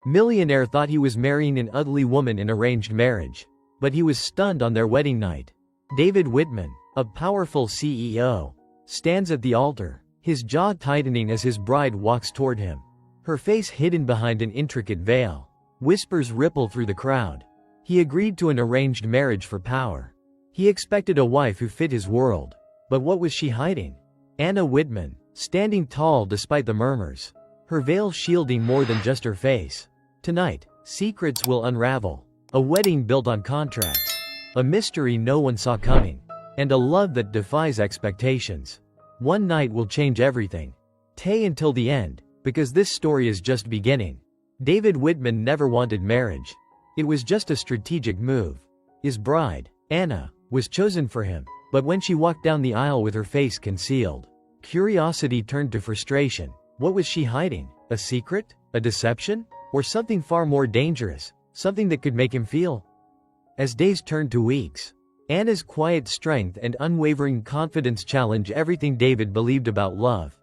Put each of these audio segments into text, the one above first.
Millionaire thought he was marrying an ugly woman in arranged marriage. But he was stunned on their wedding night. David Whitman, a powerful CEO, stands at the altar, his jaw tightening as his bride walks toward him. Her face hidden behind an intricate veil. Whispers ripple through the crowd. He agreed to an arranged marriage for power. He expected a wife who fit his world. But what was she hiding? Anna Whitman, standing tall despite the murmurs. Her veil shielding more than just her face. Tonight, secrets will unravel. A wedding built on contracts. A mystery no one saw coming. And a love that defies expectations. One night will change everything. Stay until the end, because this story is just beginning. David Whitman never wanted marriage. It was just a strategic move. His bride, Anna, was chosen for him, but when she walked down the aisle with her face concealed, curiosity turned to frustration. What was she hiding? A secret? A deception? Or something far more dangerous? Something that could make him feel? As days turned to weeks, Anna's quiet strength and unwavering confidence challenge everything David believed about love.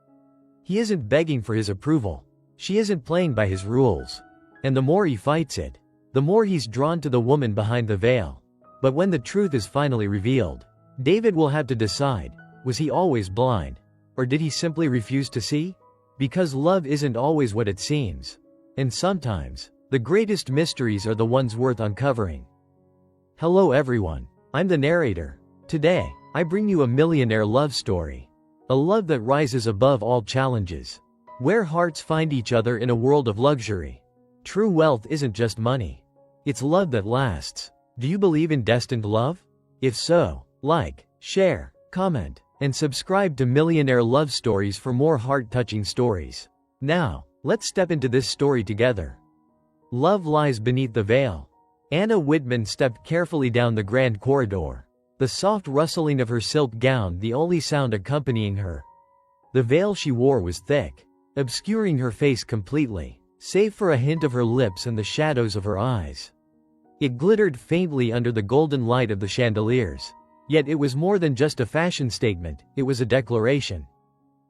He isn't begging for his approval. She isn't playing by his rules. And the more he fights it, the more he's drawn to the woman behind the veil. But when the truth is finally revealed, David will have to decide, was he always blind? Or did he simply refuse to see? Because love isn't always what it seems. And sometimes, the greatest mysteries are the ones worth uncovering. Hello everyone, I'm the narrator. Today, I bring you a millionaire love story. A love that rises above all challenges. Where hearts find each other in a world of luxury. True wealth isn't just money. It's love that lasts. Do you believe in destined love? If so, like, share, comment, and subscribe to Millionaire Love Stories for more heart-touching stories. Now, let's step into this story together. Love lies beneath the veil. Anna Whitman stepped carefully down the grand corridor. The soft rustling of her silk gown the only sound accompanying her. The veil she wore was thick, obscuring her face completely, save for a hint of her lips and the shadows of her eyes. It glittered faintly under the golden light of the chandeliers. Yet it was more than just a fashion statement, it was a declaration.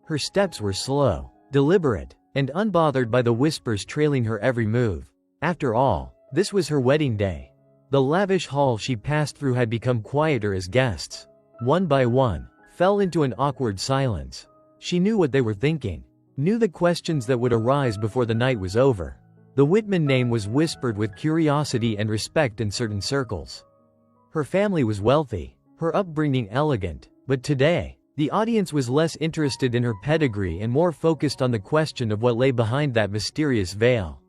Her steps were slow, deliberate, and unbothered by the whispers trailing her every move. After all, this was her wedding day. The lavish hall she passed through had become quieter as guests, one by one, fell into an awkward silence. She knew what they were thinking, knew the questions that would arise before the night was over. The Whitman name was whispered with curiosity and respect in certain circles. Her family was wealthy, her upbringing elegant, but today, the audience was less interested in her pedigree and more focused on the question of what lay behind that mysterious veil.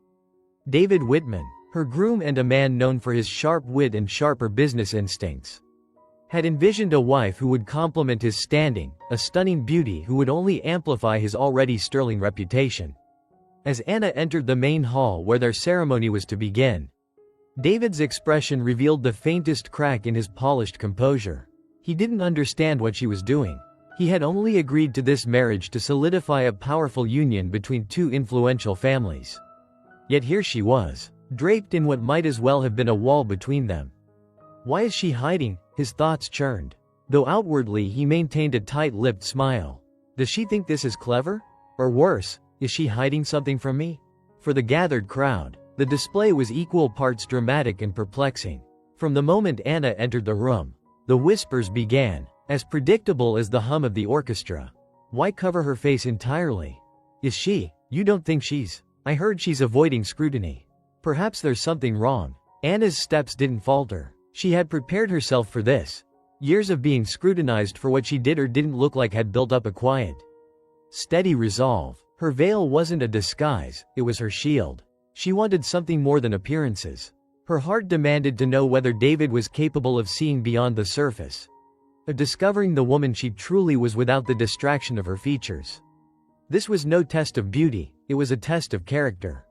David Whitman, her groom and a man known for his sharp wit and sharper business instincts, had envisioned a wife who would complement his standing, a stunning beauty who would only amplify his already sterling reputation. As Anna entered the main hall where their ceremony was to begin, David's expression revealed the faintest crack in his polished composure. He didn't understand what she was doing. He had only agreed to this marriage to solidify a powerful union between two influential families. Yet here she was, draped in what might as well have been a wall between them. Why is she hiding? His thoughts churned. Though outwardly he maintained a tight-lipped smile. Does she think this is clever? Or worse, is she hiding something from me? For the gathered crowd, the display was equal parts dramatic and perplexing. From the moment Anna entered the room, the whispers began, as predictable as the hum of the orchestra. Why cover her face entirely? Is she? You don't think she's? I heard she's avoiding scrutiny. Perhaps there's something wrong. Anna's steps didn't falter. She had prepared herself for this. Years of being scrutinized for what she did or didn't look like had built up a quiet, steady resolve. Her veil wasn't a disguise, it was her shield. She wanted something more than appearances. Her heart demanded to know whether David was capable of seeing beyond the surface, of discovering the woman she truly was without the distraction of her features. This was no test of beauty, it was a test of character.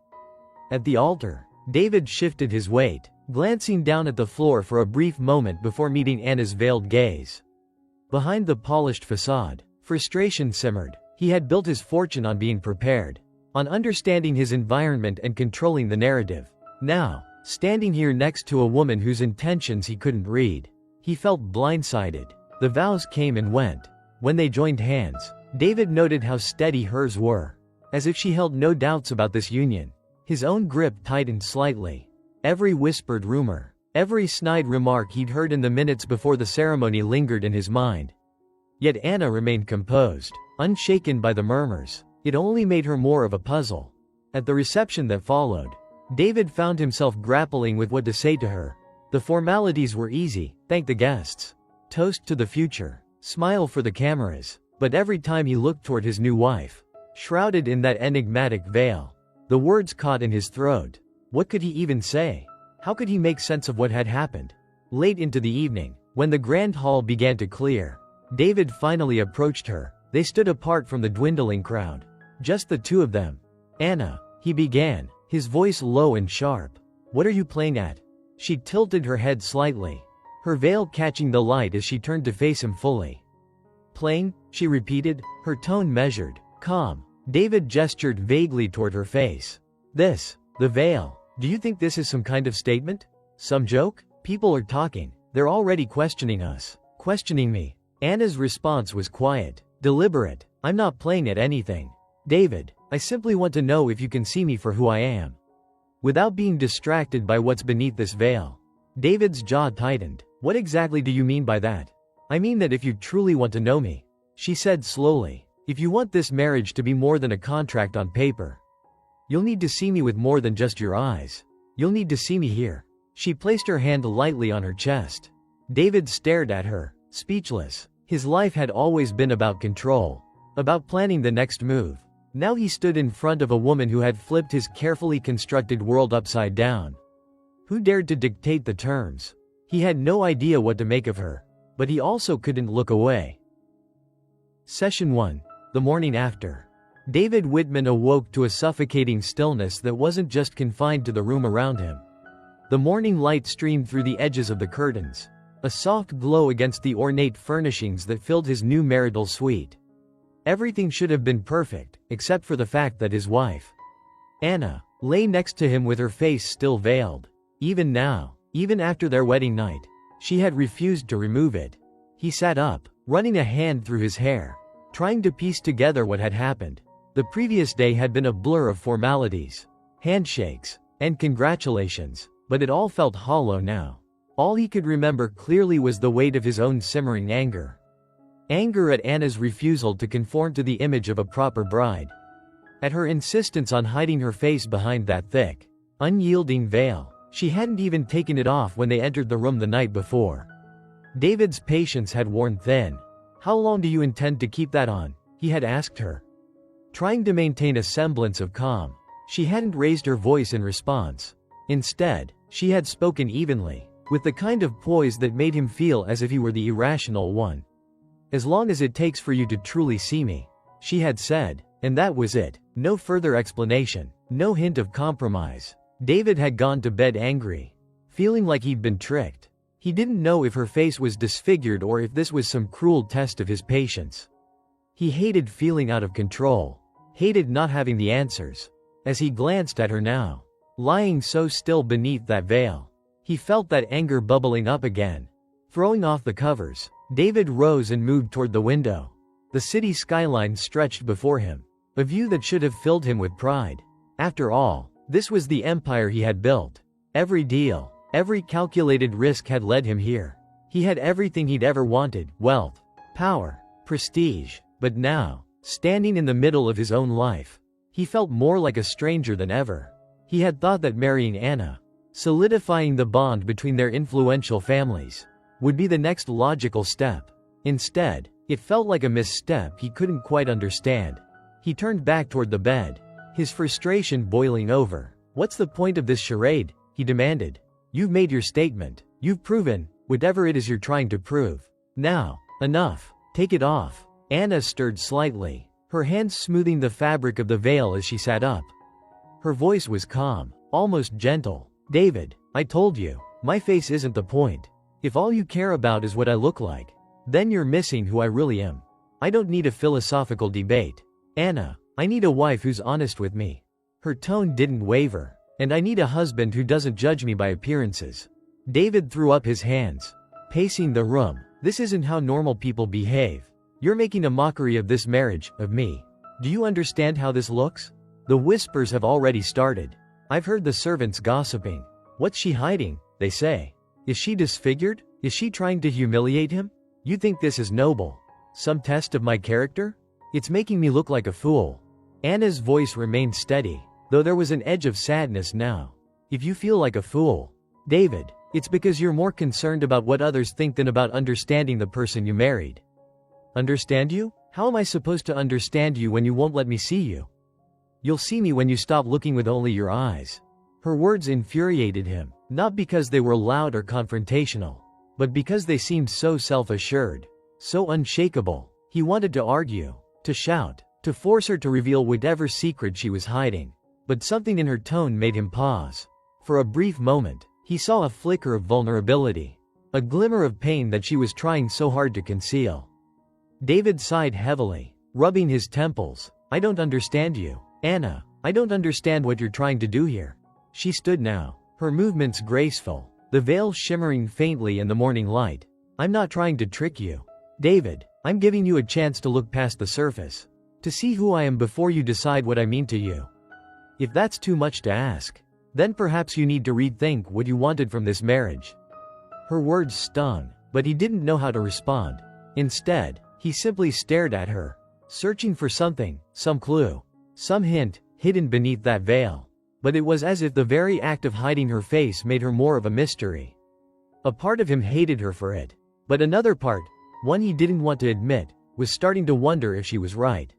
At the altar, David shifted his weight, glancing down at the floor for a brief moment before meeting Anna's veiled gaze. Behind the polished facade, frustration simmered. He had built his fortune on being prepared, on understanding his environment and controlling the narrative. Now, standing here next to a woman whose intentions he couldn't read, he felt blindsided. The vows came and went. When they joined hands, David noted how steady hers were, as if she held no doubts about this union. His own grip tightened slightly. Every whispered rumor, every snide remark he'd heard in the minutes before the ceremony lingered in his mind. Yet Anna remained composed, unshaken by the murmurs. It only made her more of a puzzle. At the reception that followed, David found himself grappling with what to say to her. The formalities were easy: thank the guests, toast to the future, smile for the cameras. But every time he looked toward his new wife, shrouded in that enigmatic veil, the words caught in his throat. What could he even say? How could he make sense of what had happened? Late into the evening, when the grand hall began to clear, David finally approached her. They stood apart from the dwindling crowd. Just the two of them. "Anna," he began, his voice low and sharp. "What are you playing at?" She tilted her head slightly, her veil catching the light as she turned to face him fully. "Playing?" she repeated, her tone measured, calm. David gestured vaguely toward her face. "This, the veil. Do you think this is some kind of statement? Some joke? People are talking. They're already questioning us. Questioning me." Anna's response was quiet, deliberate. "I'm not playing at anything. David, I simply want to know if you can see me for who I am, without being distracted by what's beneath this veil." David's jaw tightened. "What exactly do you mean by that?" "I mean that if you truly want to know me," she said slowly, "if you want this marriage to be more than a contract on paper, you'll need to see me with more than just your eyes. You'll need to see me here." She placed her hand lightly on her chest. David stared at her, speechless. His life had always been about control, about planning the next move. Now he stood in front of a woman who had flipped his carefully constructed world upside down. Who dared to dictate the terms? He had no idea what to make of her, but he also couldn't look away. Session 1. The morning after. David Whitman awoke to a suffocating stillness that wasn't just confined to the room around him. The morning light streamed through the edges of the curtains, a soft glow against the ornate furnishings that filled his new marital suite. Everything should have been perfect, except for the fact that his wife, Anna, lay next to him with her face still veiled. Even now, even after their wedding night, she had refused to remove it. He sat up, running a hand through his hair, trying to piece together what had happened. The previous day had been a blur of formalities, handshakes, and congratulations, but it all felt hollow now. All he could remember clearly was the weight of his own simmering anger. Anger at Anna's refusal to conform to the image of a proper bride. At her insistence on hiding her face behind that thick, unyielding veil. She hadn't even taken it off when they entered the room the night before. David's patience had worn thin. "How long do you intend to keep that on?" he had asked her, trying to maintain a semblance of calm. She hadn't raised her voice in response. Instead, she had spoken evenly, with the kind of poise that made him feel as if he were the irrational one. "As long as it takes for you to truly see me," she had said, and that was it. No further explanation, no hint of compromise. David had gone to bed angry, feeling like he'd been tricked. He didn't know if her face was disfigured or if this was some cruel test of his patience. He hated feeling out of control, hated not having the answers. As he glanced at her now, lying so still beneath that veil, he felt that anger bubbling up again. Throwing off the covers, David rose and moved toward the window. The city skyline stretched before him, a view that should have filled him with pride. After all, this was the empire he had built. Every deal, every calculated risk had led him here. He had everything he'd ever wanted: wealth, power, prestige. But now, standing in the middle of his own life, he felt more like a stranger than ever. He had thought that marrying Anna, solidifying the bond between their influential families, would be the next logical step. Instead, it felt like a misstep he couldn't quite understand. He turned back toward the bed, his frustration boiling over. "What's the point of this charade?" he demanded. "You've made your statement. You've proven whatever it is you're trying to prove. Now, enough. Take it off." Anna stirred slightly, her hands smoothing the fabric of the veil as she sat up. Her voice was calm, almost gentle. "David, I told you, my face isn't the point. If all you care about is what I look like, then you're missing who I really am. I don't need a philosophical debate. Anna, I need a wife who's honest with me." Her tone didn't waver. "And I need a husband who doesn't judge me by appearances." David threw up his hands, pacing the room. "This isn't how normal people behave. You're making a mockery of this marriage, of me. Do you understand how this looks? The whispers have already started. I've heard the servants gossiping. What's she hiding, they say. Is she disfigured? Is she trying to humiliate him? You think this is noble? Some test of my character? It's making me look like a fool. Anna's voice remained steady, though there was an edge of sadness now. If you feel like a fool, David, it's because you're more concerned about what others think than about understanding the person you married. Understand you? How am I supposed to understand you when you won't let me see you? You'll see me when you stop looking with only your eyes. Her words infuriated him, not because they were loud or confrontational, but because they seemed so self-assured, so unshakable. He wanted to argue, to shout, to force her to reveal whatever secret she was hiding, but something in her tone made him pause. For a brief moment, he saw a flicker of vulnerability, a glimmer of pain that she was trying so hard to conceal. David sighed heavily, rubbing his temples. I don't understand you, Anna. I don't understand what you're trying to do here. She stood now, her movements graceful, the veil shimmering faintly in the morning light. I'm not trying to trick you, David. I'm giving you a chance to look past the surface, to see who I am before you decide what I mean to you. If that's too much to ask, then perhaps you need to rethink what you wanted from this marriage. Her words stung, but he didn't know how to respond. Instead, he simply stared at her, searching for something, some clue, some hint, hidden beneath that veil. But it was as if the very act of hiding her face made her more of a mystery. A part of him hated her for it, but another part, one he didn't want to admit, was starting to wonder if she was right.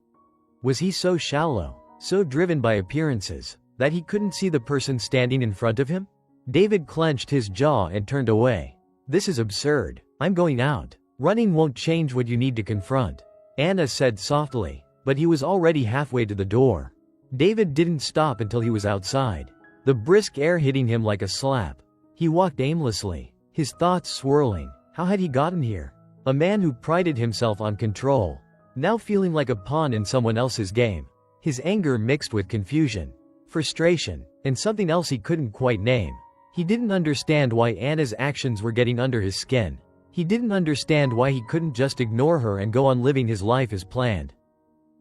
Was he so shallow, so driven by appearances, that he couldn't see the person standing in front of him? David clenched his jaw and turned away. This is absurd. I'm going out. Running won't change what you need to confront, Anna said softly, but he was already halfway to the door. David didn't stop until he was outside, the brisk air hitting him like a slap. He walked aimlessly, his thoughts swirling. How had he gotten here? A man who prided himself on control, now feeling like a pawn in someone else's game. His anger mixed with confusion, frustration, and something else he couldn't quite name. He didn't understand why Anna's actions were getting under his skin. He didn't understand why he couldn't just ignore her and go on living his life as planned.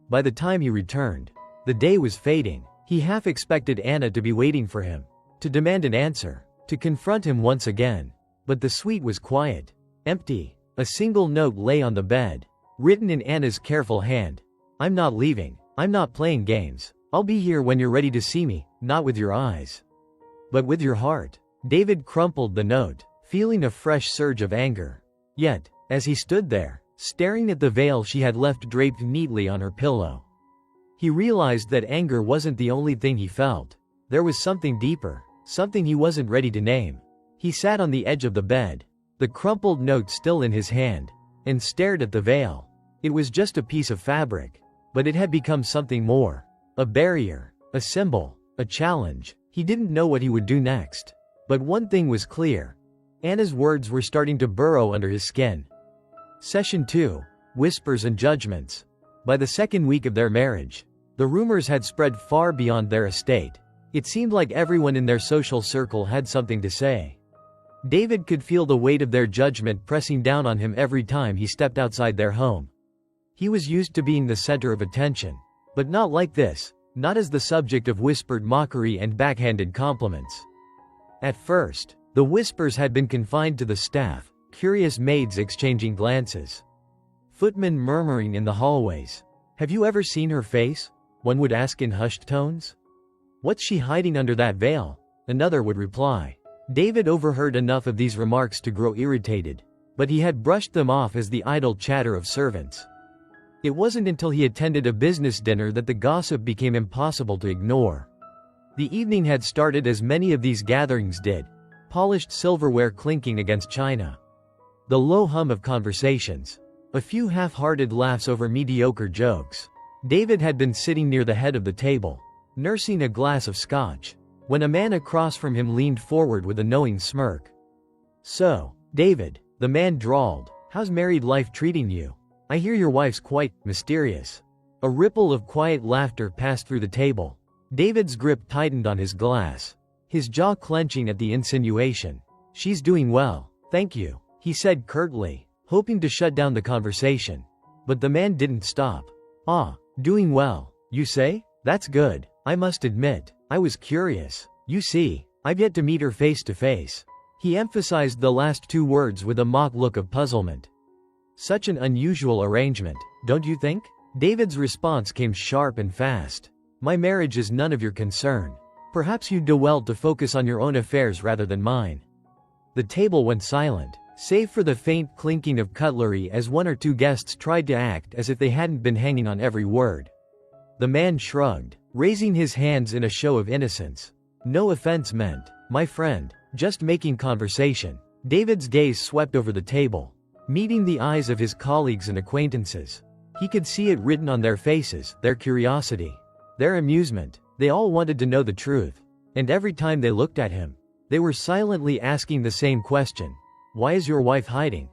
By the time he returned, the day was fading. He half expected Anna to be waiting for him, to demand an answer, to confront him once again. But the suite was quiet, empty. A single note lay on the bed, written in Anna's careful hand. I'm not leaving. I'm not playing games. I'll be here when you're ready to see me, not with your eyes, but with your heart. David crumpled the note, feeling a fresh surge of anger. Yet, as he stood there, staring at the veil she had left draped neatly on her pillow, he realized that anger wasn't the only thing he felt. There was something deeper, something he wasn't ready to name. He sat on the edge of the bed, the crumpled note still in his hand, and stared at the veil. It was just a piece of fabric, but it had become something more. A barrier, a symbol, a challenge. He didn't know what he would do next. But one thing was clear. Anna's words were starting to burrow under his skin. Session 2. Whispers and Judgments. By the second week of their marriage, the rumors had spread far beyond their estate. It seemed like everyone in their social circle had something to say. David could feel the weight of their judgment pressing down on him every time he stepped outside their home. He was used to being the center of attention, but not like this, not as the subject of whispered mockery and backhanded compliments. At first, the whispers had been confined to the staff, curious maids exchanging glances, footmen murmuring in the hallways. Have you ever seen her face? One would ask in hushed tones. What's she hiding under that veil? Another would reply. David overheard enough of these remarks to grow irritated, but he had brushed them off as the idle chatter of servants. It wasn't until he attended a business dinner that the gossip became impossible to ignore. The evening had started as many of these gatherings did, polished silverware clinking against china. The low hum of conversations, a few half-hearted laughs over mediocre jokes. David had been sitting near the head of the table, nursing a glass of scotch, when a man across from him leaned forward with a knowing smirk. So, David, the man drawled, how's married life treating you? I hear your wife's quite mysterious. A ripple of quiet laughter passed through the table. David's grip tightened on his glass, his jaw clenching at the insinuation. She's doing well, thank you, he said curtly, hoping to shut down the conversation. But the man didn't stop. Ah, doing well, you say? That's good. I must admit, I was curious. You see, I've yet to meet her face to face. He emphasized the last two words with a mock look of puzzlement. Such an unusual arrangement, don't you think? David's response came sharp and fast. My marriage is none of your concern. Perhaps you'd do well to focus on your own affairs rather than mine. The table went silent, save for the faint clinking of cutlery as one or two guests tried to act as if they hadn't been hanging on every word. The man shrugged, raising his hands in a show of innocence. No offense meant, my friend, just making conversation. David's gaze swept over the table, meeting the eyes of his colleagues and acquaintances. He could see it written on their faces, their curiosity, their amusement. They all wanted to know the truth. And every time they looked at him, they were silently asking the same question. Why is your wife hiding?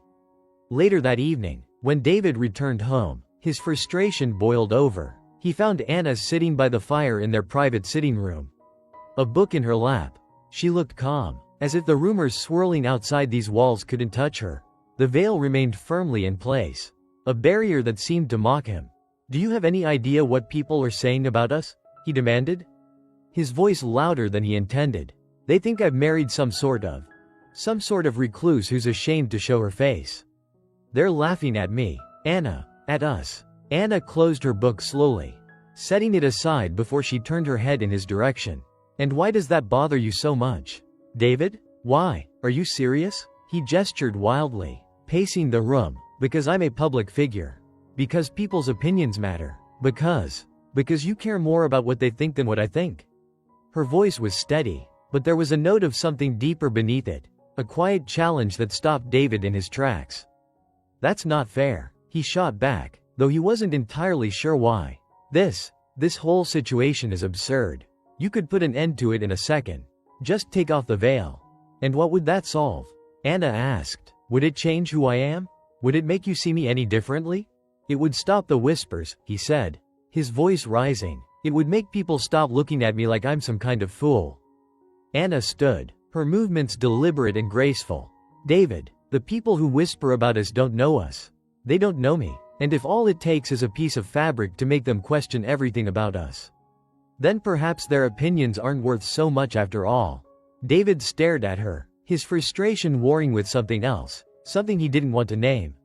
Later that evening, when David returned home, his frustration boiled over. He found Anna sitting by the fire in their private sitting room, a book in her lap. She looked calm, as if the rumors swirling outside these walls couldn't touch her. The veil remained firmly in place, a barrier that seemed to mock him. Do you have any idea what people are saying about us? He demanded, his voice louder than he intended. They think I've married some sort of recluse who's ashamed to show her face. They're laughing at me, Anna, at us. Anna closed her book slowly, setting it aside before she turned her head in his direction. And why does that bother you so much? David? Why? Are you serious? He gestured wildly, pacing the room. Because I'm a public figure. Because people's opinions matter. Because you care more about what they think than what I think. Her voice was steady, but there was a note of something deeper beneath it, a quiet challenge that stopped David in his tracks. That's not fair, he shot back, though he wasn't entirely sure why. This whole situation is absurd. You could put an end to it in a second. Just take off the veil. And what would that solve? Anna asked. Would it change who I am? Would it make you see me any differently? It would stop the whispers, he said, his voice rising. It would make people stop looking at me like I'm some kind of fool. Anna stood, her movements deliberate and graceful. David, the people who whisper about us don't know us. They don't know me, and if all it takes is a piece of fabric to make them question everything about us, then perhaps their opinions aren't worth so much after all. David stared at her, his frustration warring with something else, something he didn't want to name.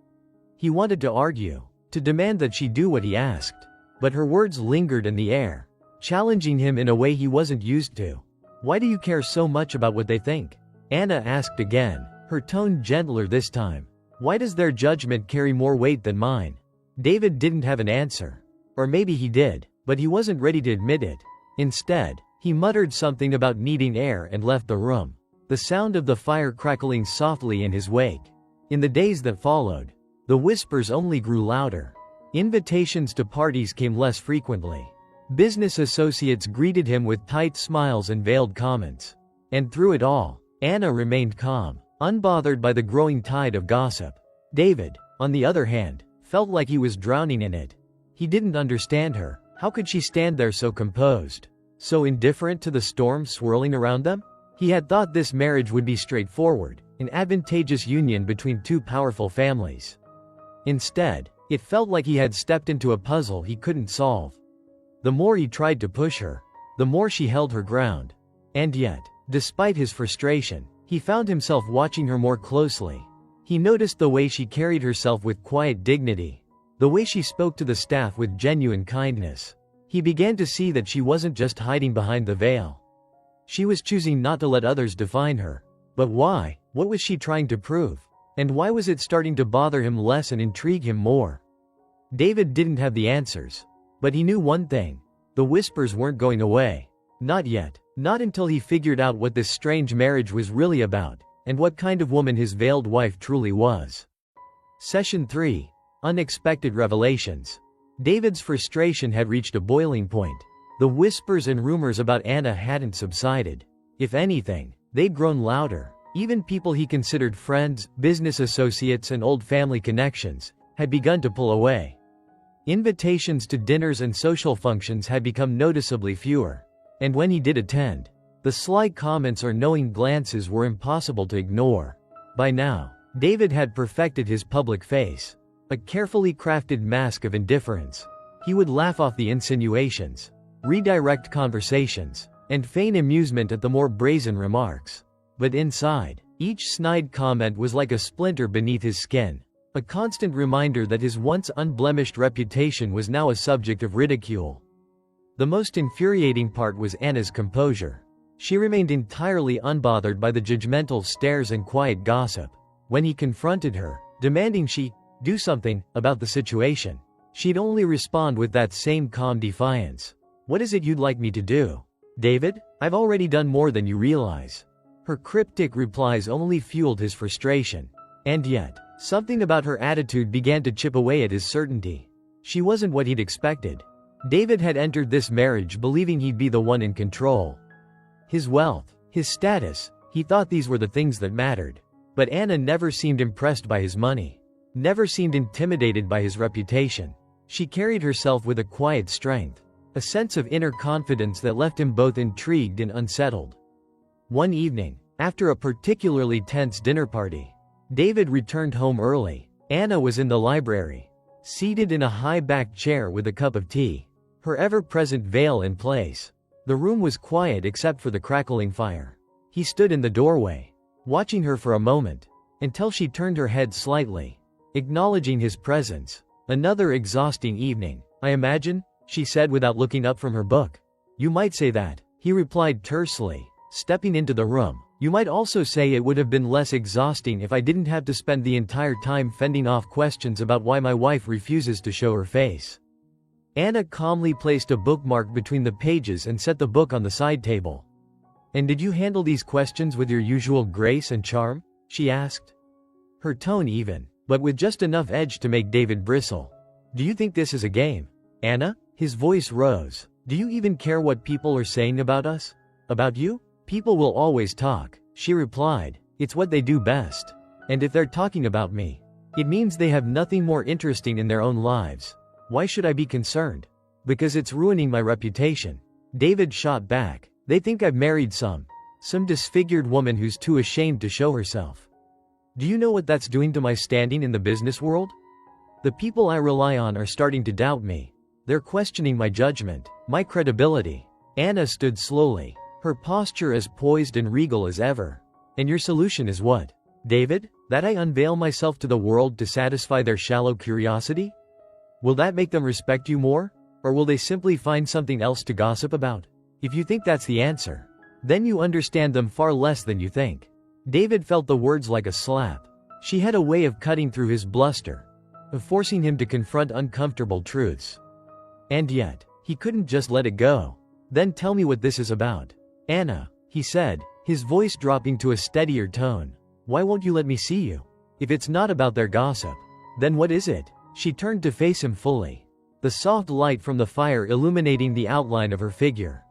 He wanted to argue, to demand that she do what he asked. But her words lingered in the air, challenging him in a way he wasn't used to. Why do you care so much about what they think? Anna asked again, her tone gentler this time. Why does their judgment carry more weight than mine? David didn't have an answer. Or maybe he did, but he wasn't ready to admit it. Instead, he muttered something about needing air and left the room, the sound of the fire crackling softly in his wake. In the days that followed, the whispers only grew louder. Invitations to parties came less frequently. Business associates greeted him with tight smiles and veiled comments. And through it all, Anna remained calm, unbothered by the growing tide of gossip. David, on the other hand, felt like he was drowning in it. He didn't understand her. How could she stand there so composed, so indifferent to the storm swirling around them? He had thought this marriage would be straightforward, an advantageous union between two powerful families. Instead, it felt like he had stepped into a puzzle he couldn't solve. The more he tried to push her, the more she held her ground. And yet, despite his frustration, he found himself watching her more closely. He noticed the way she carried herself with quiet dignity, the way she spoke to the staff with genuine kindness. He began to see that she wasn't just hiding behind the veil. She was choosing not to let others define her. But why? What was she trying to prove? And why was it starting to bother him less and intrigue him more? David didn't have the answers. But he knew one thing. The whispers weren't going away. Not yet. Not until he figured out what this strange marriage was really about, and what kind of woman his veiled wife truly was. Session 3. Unexpected Revelations. David's frustration had reached a boiling point. The whispers and rumors about Anna hadn't subsided. If anything, they'd grown louder. Even people he considered friends, business associates, and old family connections had begun to pull away. Invitations to dinners and social functions had become noticeably fewer. And when he did attend, the sly comments or knowing glances were impossible to ignore. By now, David had perfected his public face, a carefully crafted mask of indifference. He would laugh off the insinuations, redirect conversations, and feign amusement at the more brazen remarks. But inside, each snide comment was like a splinter beneath his skin, a constant reminder that his once unblemished reputation was now a subject of ridicule. The most infuriating part was Anna's composure. She remained entirely unbothered by the judgmental stares and quiet gossip. When he confronted her, demanding she do something about the situation, she'd only respond with that same calm defiance. "What is it you'd like me to do, David? I've already done more than you realize." Her cryptic replies only fueled his frustration. And yet, something about her attitude began to chip away at his certainty. She wasn't what he'd expected. David had entered this marriage believing he'd be the one in control. His wealth, his status, he thought these were the things that mattered. But Anna never seemed impressed by his money, never seemed intimidated by his reputation. She carried herself with a quiet strength, a sense of inner confidence that left him both intrigued and unsettled. One evening, after a particularly tense dinner party, David returned home early. Anna was in the library, seated in a high-backed chair with a cup of tea, her ever-present veil in place. The room was quiet except for the crackling fire. He stood in the doorway, watching her for a moment, until she turned her head slightly, acknowledging his presence. "Another exhausting evening, I imagine," she said without looking up from her book. "You might say that," he replied tersely, stepping into the room. "You might also say it would have been less exhausting if I didn't have to spend the entire time fending off questions about why my wife refuses to show her face." Anna calmly placed a bookmark between the pages and set the book on the side table. "And did you handle these questions with your usual grace and charm?" she asked. Her tone even, but with just enough edge to make David bristle. "Do you think this is a game, Anna?" His voice rose. "Do you even care what people are saying about us? About you?" "People will always talk," she replied. "It's what they do best. And if they're talking about me, it means they have nothing more interesting in their own lives. Why should I be concerned? Because it's ruining my reputation." David shot back. "They think I've married some disfigured woman who's too ashamed to show herself. Do you know what that's doing to my standing in the business world? The people I rely on are starting to doubt me. They're questioning my judgment, my credibility." Anna stood slowly, her posture as poised and regal as ever. "And your solution is what, David? That I unveil myself to the world to satisfy their shallow curiosity? Will that make them respect you more? Or will they simply find something else to gossip about? If you think that's the answer, then you understand them far less than you think." David felt the words like a slap. She had a way of cutting through his bluster, of forcing him to confront uncomfortable truths. And yet, he couldn't just let it go. "Then tell me what this is about, Anna," he said, his voice dropping to a steadier tone. "Why won't you let me see you? If it's not about their gossip, then what is it?" She turned to face him fully, the soft light from the fire illuminating the outline of her figure,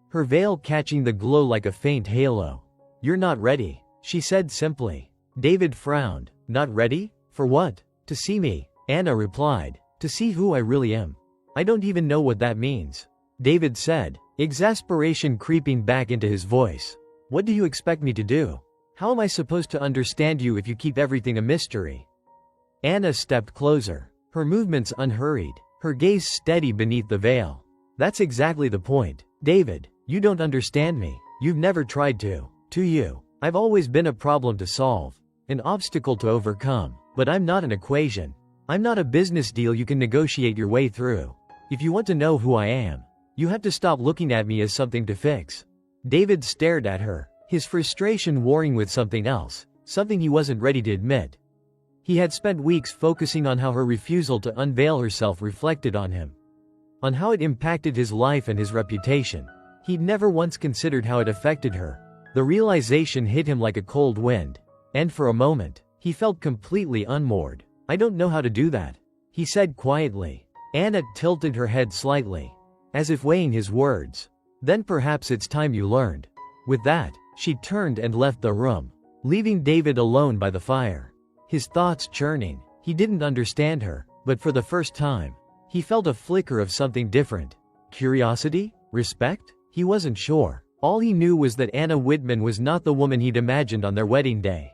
her veil catching the glow like a faint halo. "You're not ready," she said simply. David frowned. "Not ready? For what?" "To see me," Anna replied. "To see who I really am." "I don't even know what that means," David said, exasperation creeping back into his voice. "What do you expect me to do? How am I supposed to understand you if you keep everything a mystery?" Anna stepped closer, her movements unhurried, her gaze steady beneath the veil. "That's exactly the point, David. You don't understand me. You've never tried to. To you, I've always been a problem to solve, an obstacle to overcome. But I'm not an equation. I'm not a business deal you can negotiate your way through. If you want to know who I am, you have to stop looking at me as something to fix." David stared at her, his frustration warring with something else, something he wasn't ready to admit. He had spent weeks focusing on how her refusal to unveil herself reflected on him, on how it impacted his life and his reputation. He'd never once considered how it affected her. The realization hit him like a cold wind, and for a moment, he felt completely unmoored. "I don't know how to do that," he said quietly. Anna tilted her head slightly, as if weighing his words. "Then perhaps it's time you learned." With that, she turned and left the room, leaving David alone by the fire, his thoughts churning. He didn't understand her, but for the first time, he felt a flicker of something different. Curiosity? Respect? He wasn't sure. All he knew was that Anna Whitman was not the woman he'd imagined on their wedding day.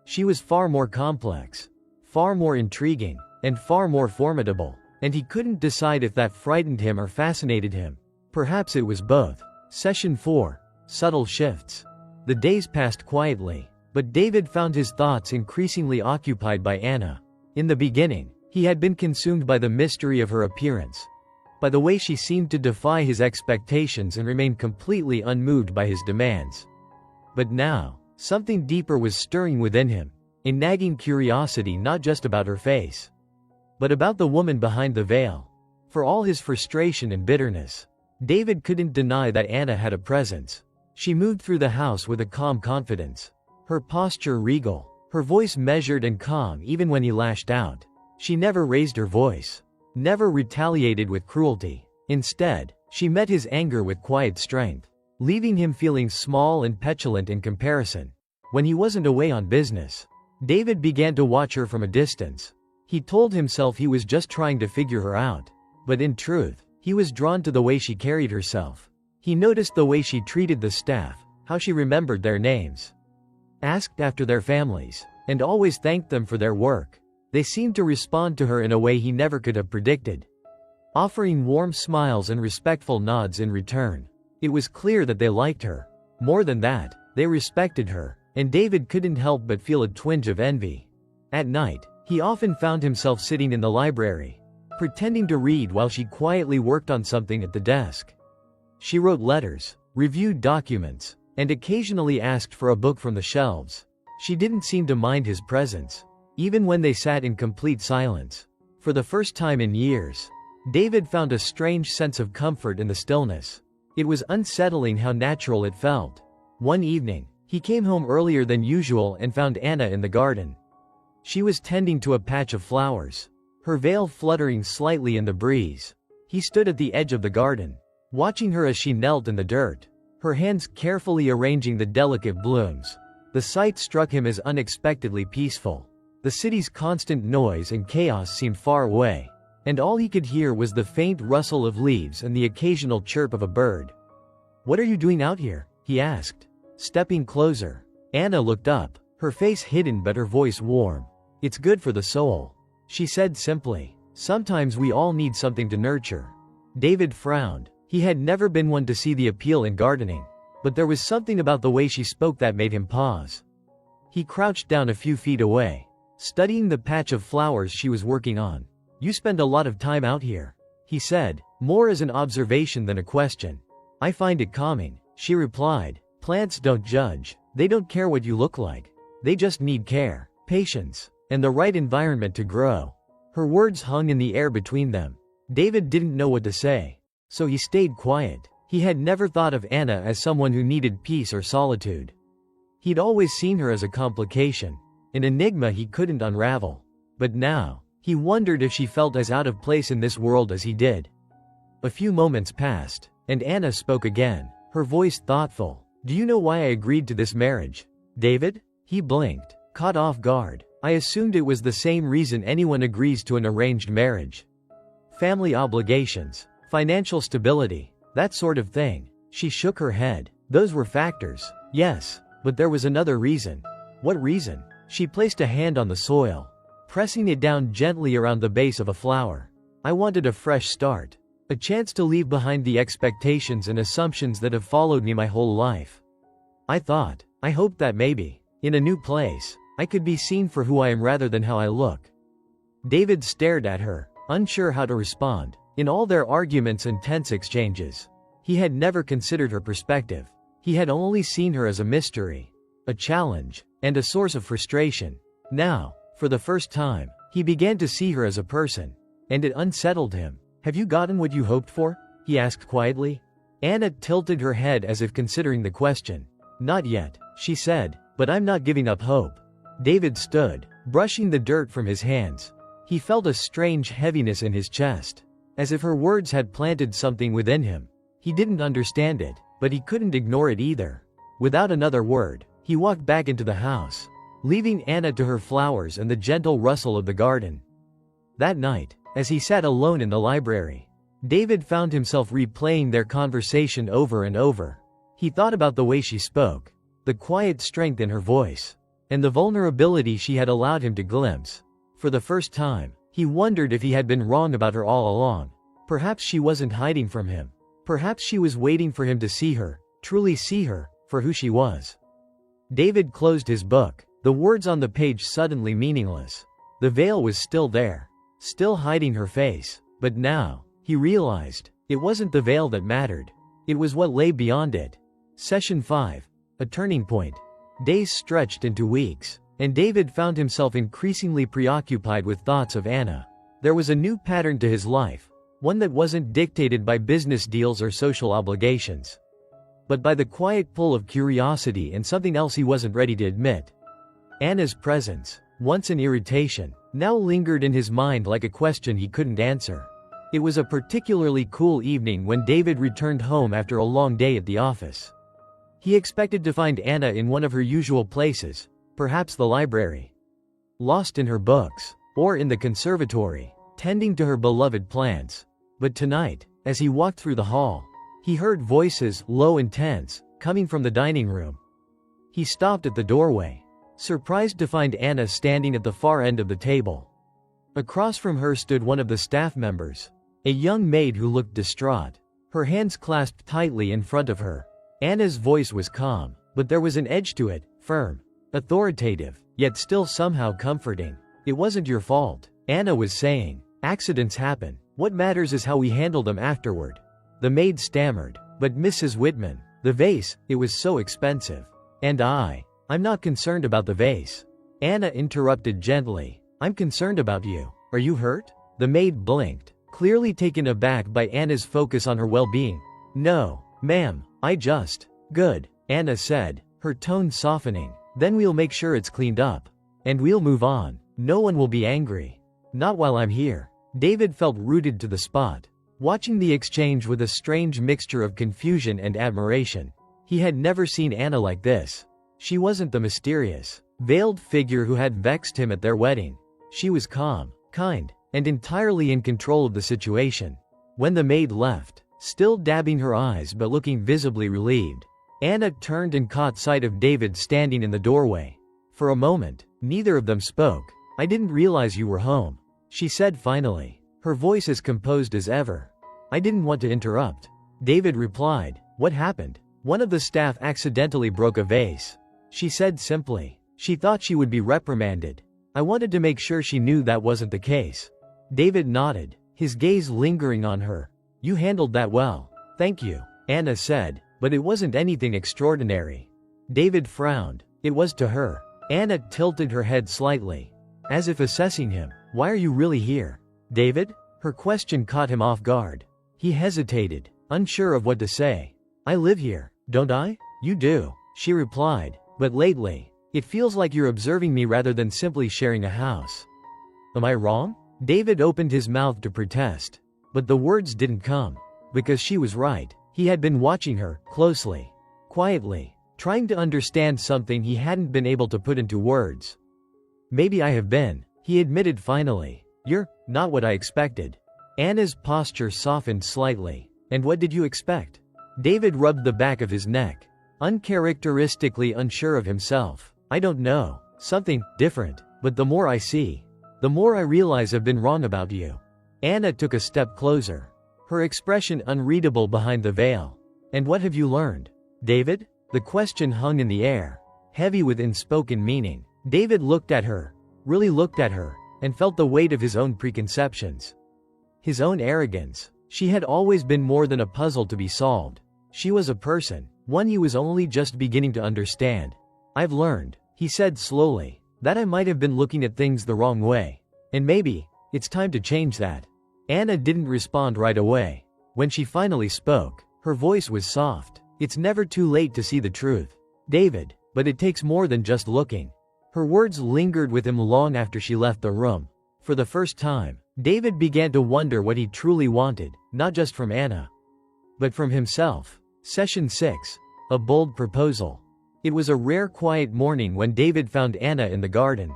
She was far more complex, far more intriguing, and far more formidable, and he couldn't decide if that frightened him or fascinated him. Perhaps it was both. Session 4. Subtle Shifts. The days passed quietly, but David found his thoughts increasingly occupied by Anna. In the beginning, he had been consumed by the mystery of her appearance, by the way she seemed to defy his expectations and remain completely unmoved by his demands. But now, something deeper was stirring within him, a nagging curiosity not just about her face, but about the woman behind the veil. For all his frustration and bitterness, David couldn't deny that Anna had a presence. She moved through the house with a calm confidence, her posture regal, her voice measured and calm even when he lashed out. She never raised her voice, never retaliated with cruelty. Instead, she met his anger with quiet strength, leaving him feeling small and petulant in comparison. When he wasn't away on business, David began to watch her from a distance. He told himself he was just trying to figure her out, but in truth, he was drawn to the way she carried herself. He noticed the way she treated the staff, how she remembered their names, asked after their families, and always thanked them for their work. They seemed to respond to her in a way he never could have predicted, offering warm smiles and respectful nods in return. It was clear that they liked her. More than that, they respected her, and David couldn't help but feel a twinge of envy. At night, he often found himself sitting in the library, pretending to read while she quietly worked on something at the desk. She wrote letters, reviewed documents, and occasionally asked for a book from the shelves. She didn't seem to mind his presence, even when they sat in complete silence. For the first time in years, David found a strange sense of comfort in the stillness. It was unsettling how natural it felt. One evening, he came home earlier than usual and found Anna in the garden. She was tending to a patch of flowers, her veil fluttering slightly in the breeze. He stood at the edge of the garden, watching her as she knelt in the dirt, her hands carefully arranging the delicate blooms. The sight struck him as unexpectedly peaceful. The city's constant noise and chaos seemed far away, and all he could hear was the faint rustle of leaves and the occasional chirp of a bird. "What are you doing out here?" he asked, stepping closer. Anna looked up, her face hidden but her voice warm. "It's good for the soul," she said simply. "Sometimes we all need something to nurture." David frowned. He had never been one to see the appeal in gardening, but there was something about the way she spoke that made him pause. He crouched down a few feet away, studying the patch of flowers she was working on. "You spend a lot of time out here," he said, more as an observation than a question. "I find it calming," she replied. "Plants don't judge. They don't care what you look like. They just need care, patience, and the right environment to grow." Her words hung in the air between them. David didn't know what to say, so he stayed quiet. He had never thought of Anna as someone who needed peace or solitude. He'd always seen her as a complication, an enigma he couldn't unravel. But now, he wondered if she felt as out of place in this world as he did. A few moments passed, and Anna spoke again, her voice thoughtful. "Do you know why I agreed to this marriage, David?" He blinked, caught off guard. "I assumed it was the same reason anyone agrees to an arranged marriage. Family obligations, financial stability, that sort of thing." She shook her head. "Those were factors, yes, but there was another reason." "What reason?" She placed a hand on the soil, pressing it down gently around the base of a flower. "I wanted a fresh start. A chance to leave behind the expectations and assumptions that have followed me my whole life. I hoped that maybe, in a new place, I could be seen for who I am rather than how I look." David stared at her, unsure how to respond. In all their arguments and tense exchanges, he had never considered her perspective. He had only seen her as a mystery, a challenge, and a source of frustration. Now, for the first time, he began to see her as a person, and it unsettled him. "Have you gotten what you hoped for?" he asked quietly. Anna tilted her head as if considering the question. "Not yet," she said, "but I'm not giving up hope." David stood, brushing the dirt from his hands. He felt a strange heaviness in his chest, as if her words had planted something within him. He didn't understand it, but he couldn't ignore it either. Without another word, he walked back into the house, leaving Anna to her flowers and the gentle rustle of the garden. That night, as he sat alone in the library, David found himself replaying their conversation over and over. He thought about the way she spoke, the quiet strength in her voice, and the vulnerability she had allowed him to glimpse. For the first time, he wondered if he had been wrong about her all along. Perhaps she wasn't hiding from him. Perhaps she was waiting for him to see her, truly see her, for who she was. David closed his book, the words on the page suddenly meaningless. The veil was still there, still hiding her face, but now, he realized, it wasn't the veil that mattered. It was what lay beyond it. Session 5. A turning point. Days stretched into weeks, and David found himself increasingly preoccupied with thoughts of Anna. There was a new pattern to his life, one that wasn't dictated by business deals or social obligations, but by the quiet pull of curiosity and something else he wasn't ready to admit. Anna's presence, once an irritation, now lingered in his mind like a question he couldn't answer. It was a particularly cool evening when David returned home after a long day at the office. He expected to find Anna in one of her usual places, perhaps the library, lost in her books, or in the conservatory, tending to her beloved plants. But tonight, as he walked through the hall, he heard voices, low and tense, coming from the dining room. He stopped at the doorway, surprised to find Anna standing at the far end of the table. Across from her stood one of the staff members, a young maid who looked distraught, her hands clasped tightly in front of her. Anna's voice was calm, but there was an edge to it, firm, authoritative, yet still somehow comforting. "It wasn't your fault," Anna was saying. "Accidents happen. What matters is how we handle them afterward." The maid stammered, "But Mrs. Whitman, the vase, it was so expensive. And I'm not concerned about the vase." Anna interrupted gently. "I'm concerned about you. Are you hurt?" The maid blinked, clearly taken aback by Anna's focus on her well-being. "No, ma'am, Good," Anna said, her tone softening. "Then we'll make sure it's cleaned up. And we'll move on. No one will be angry. Not while I'm here." David felt rooted to the spot, watching the exchange with a strange mixture of confusion and admiration. He had never seen Anna like this. She wasn't the mysterious, veiled figure who had vexed him at their wedding. She was calm, kind, and entirely in control of the situation. When the maid left, still dabbing her eyes but looking visibly relieved, Anna turned and caught sight of David standing in the doorway. For a moment, neither of them spoke. "I didn't realize you were home," she said finally, her voice as composed as ever. "I didn't want to interrupt," David replied. "What happened?" "One of the staff accidentally broke a vase," she said simply. "She thought she would be reprimanded. I wanted to make sure she knew that wasn't the case." David nodded, his gaze lingering on her. "You handled that well." "Thank you," Anna said, "but it wasn't anything extraordinary." David frowned. It was to her. Anna tilted her head slightly, as if assessing him. "Why are you really here, David?" Her question caught him off guard. He hesitated, unsure of what to say. "I live here, don't I?" "You do," she replied, "but lately, it feels like you're observing me rather than simply sharing a house." "Am I wrong?" David opened his mouth to protest, but the words didn't come. Because she was right. He had been watching her, closely, quietly, trying to understand something he hadn't been able to put into words. "Maybe I have been," he admitted finally. "You're not what I expected." Anna's posture softened slightly. "And what did you expect?" David rubbed the back of his neck, uncharacteristically unsure of himself. "I don't know. Something different. But the more I see, the more I realize I've been wrong about you." Anna took a step closer, her expression unreadable behind the veil. "And what have you learned, David?" The question hung in the air, heavy with unspoken meaning. David looked at her, really looked at her, and felt the weight of his own preconceptions. His own arrogance. She had always been more than a puzzle to be solved. She was a person, one he was only just beginning to understand. "I've learned," he said slowly, "that I might have been looking at things the wrong way. And maybe, it's time to change that." Anna didn't respond right away. When she finally spoke, her voice was soft. "It's never too late to see the truth, David, but it takes more than just looking." Her words lingered with him long after she left the room. For the first time, David began to wonder what he truly wanted, not just from Anna, but from himself. Session 6. A bold proposal. It was a rare quiet morning when David found Anna in the garden.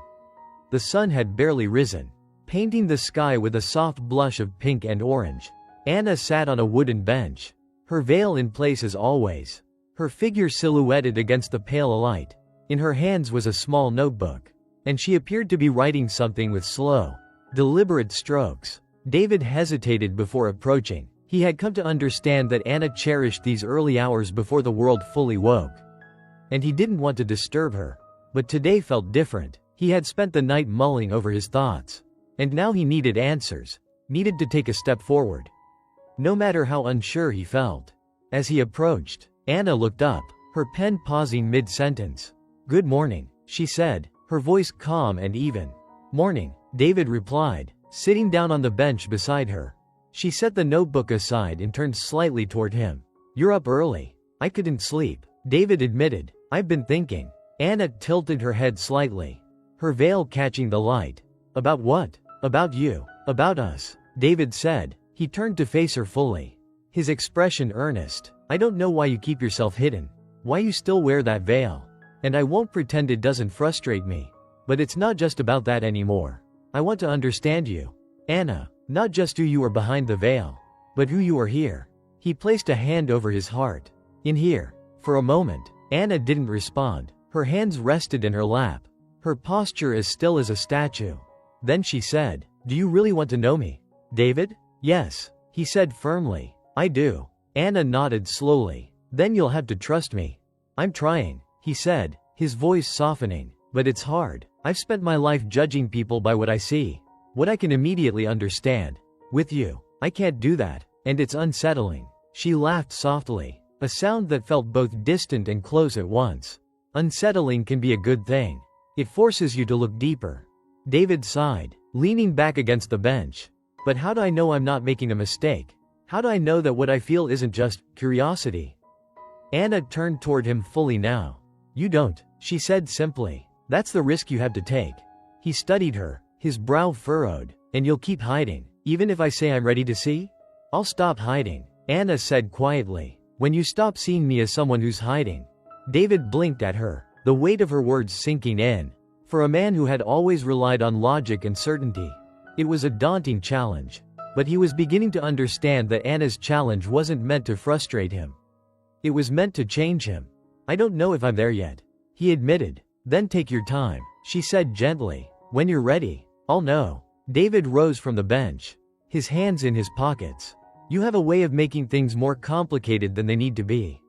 The sun had barely risen, painting the sky with a soft blush of pink and orange. Anna sat on a wooden bench, her veil in place as always, her figure silhouetted against the pale light. In her hands was a small notebook, and she appeared to be writing something with slow, deliberate strokes. David hesitated before approaching. He had come to understand that Anna cherished these early hours before the world fully woke. And he didn't want to disturb her. But today felt different. He had spent the night mulling over his thoughts. And now he needed answers. Needed to take a step forward. No matter how unsure he felt. As he approached, Anna looked up, her pen pausing mid-sentence. "Good morning," she said, her voice calm and even. "Morning," David replied, sitting down on the bench beside her. She set the notebook aside and turned slightly toward him. "You're up early." "I couldn't sleep," David admitted. "I've been thinking." Anna tilted her head slightly, her veil catching the light. "About what?" "About you. About us," David said. He turned to face her fully, his expression earnest. "I don't know why you keep yourself hidden. Why you still wear that veil. And I won't pretend it doesn't frustrate me. But it's not just about that anymore. I want to understand you, Anna, not just who you are behind the veil, but who you are here." He placed a hand over his heart. "In here." For a moment, Anna didn't respond. Her hands rested in her lap, her posture as still as a statue. Then she said, "Do you really want to know me, David?" "Yes," he said firmly. "I do." Anna nodded slowly. "Then you'll have to trust me." "I'm trying," he said, his voice softening. "But it's hard. I've spent my life judging people by what I see, what I can immediately understand. With you, I can't do that, and it's unsettling." She laughed softly, a sound that felt both distant and close at once. Unsettling can be a good thing. It forces you to look deeper. David sighed, leaning back against the bench. "But how do I know I'm not making a mistake? How do I know that what I feel isn't just curiosity?" Anna turned toward him fully now. "You don't," she said simply. "That's the risk you have to take." He studied her, his brow furrowed. "And you'll keep hiding, even if I say I'm ready to see?" "I'll stop hiding," Anna said quietly, "when you stop seeing me as someone who's hiding." David blinked at her, the weight of her words sinking in. For a man who had always relied on logic and certainty, it was a daunting challenge. But he was beginning to understand that Anna's challenge wasn't meant to frustrate him. It was meant to change him. "I don't know if I'm there yet," he admitted. "Then take your time," she said gently. "When you're ready, I'll know." David rose from the bench, his hands in his pockets. "You have a way of making things more complicated than they need to be."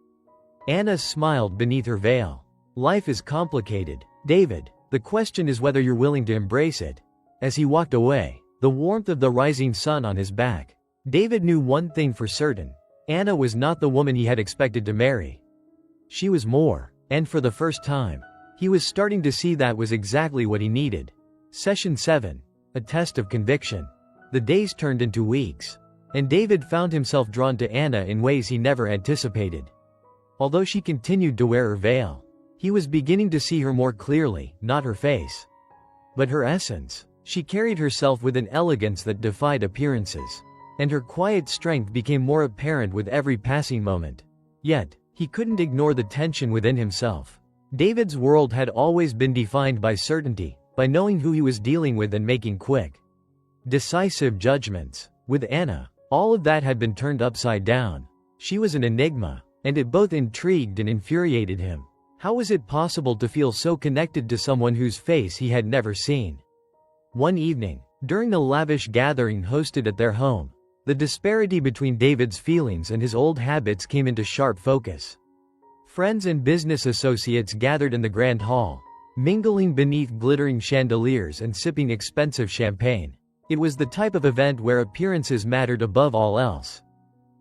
Anna smiled beneath her veil. "Life is complicated, David. The question is whether you're willing to embrace it." As he walked away, the warmth of the rising sun on his back, David knew one thing for certain. Anna was not the woman he had expected to marry. She was more, and for the first time, he was starting to see that was exactly what he needed. Session 7. A test of conviction. The days turned into weeks, and David found himself drawn to Anna in ways he never anticipated. Although she continued to wear her veil, he was beginning to see her more clearly, not her face, but her essence. She carried herself with an elegance that defied appearances, and her quiet strength became more apparent with every passing moment. Yet, he couldn't ignore the tension within himself. David's world had always been defined by certainty, by knowing who he was dealing with and making quick, decisive judgments. With Anna, all of that had been turned upside down. She was an enigma, and it both intrigued and infuriated him. How was it possible to feel so connected to someone whose face he had never seen? One evening, during a lavish gathering hosted at their home, the disparity between David's feelings and his old habits came into sharp focus. Friends and business associates gathered in the grand hall, mingling beneath glittering chandeliers and sipping expensive champagne. It was the type of event where appearances mattered above all else,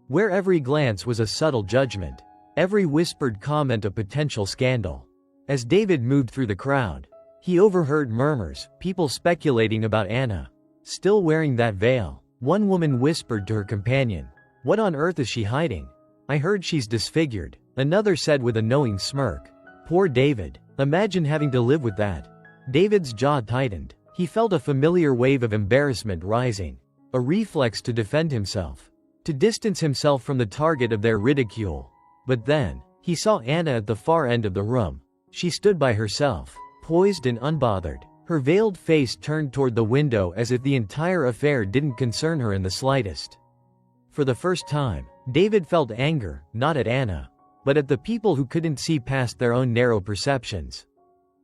where every glance was a subtle judgment, every whispered comment a potential scandal. As David moved through the crowd, he overheard murmurs, people speculating about Anna still wearing that veil. One woman whispered to her companion, "What on earth is she hiding? I heard she's disfigured." Another said with a knowing smirk, "Poor David, imagine having to live with that." David's jaw tightened. He felt a familiar wave of embarrassment rising, a reflex to defend himself, to distance himself from the target of their ridicule. But then, he saw Anna at the far end of the room. She stood by herself, poised and unbothered, her veiled face turned toward the window as if the entire affair didn't concern her in the slightest. For the first time, David felt anger, not at Anna, but at the people who couldn't see past their own narrow perceptions.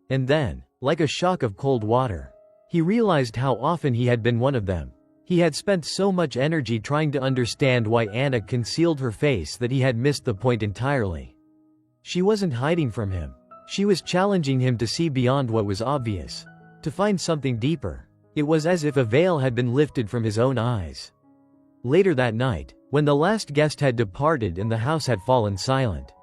And then, like a shock of cold water, he realized how often he had been one of them. He had spent so much energy trying to understand why Anna concealed her face that he had missed the point entirely. She wasn't hiding from him. She was challenging him to see beyond what was obvious, to find something deeper. It was as if a veil had been lifted from his own eyes. Later that night, when the last guest had departed and the house had fallen silent,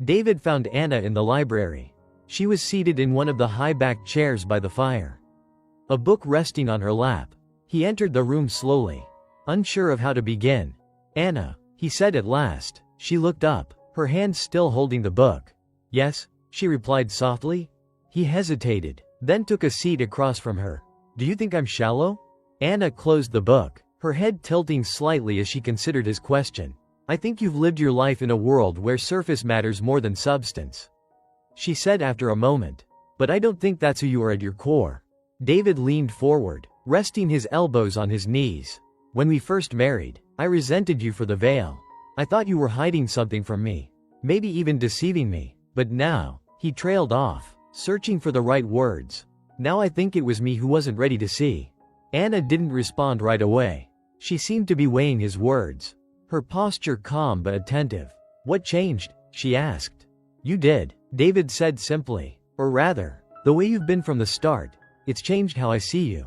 David found Anna in the library. She was seated in one of the high-backed chairs by the fire, a book resting on her lap. He entered the room slowly, unsure of how to begin. "Anna," he said at last. She looked up, her hand still holding the book. "Yes," she replied softly. He hesitated, then took a seat across from her. "Do you think I'm shallow?" Anna closed the book, her head tilting slightly as she considered his question. "I think you've lived your life in a world where surface matters more than substance," she said after a moment. "But I don't think that's who you are at your core." David leaned forward, resting his elbows on his knees. "When we first married, I resented you for the veil. I thought you were hiding something from me, maybe even deceiving me. But now," he trailed off, searching for the right words, "now I think it was me who wasn't ready to see." Anna didn't respond right away. She seemed to be weighing his words, her posture calm but attentive. "What changed?" she asked. "You did," David said simply. "Or rather, the way you've been from the start. It's changed how I see you.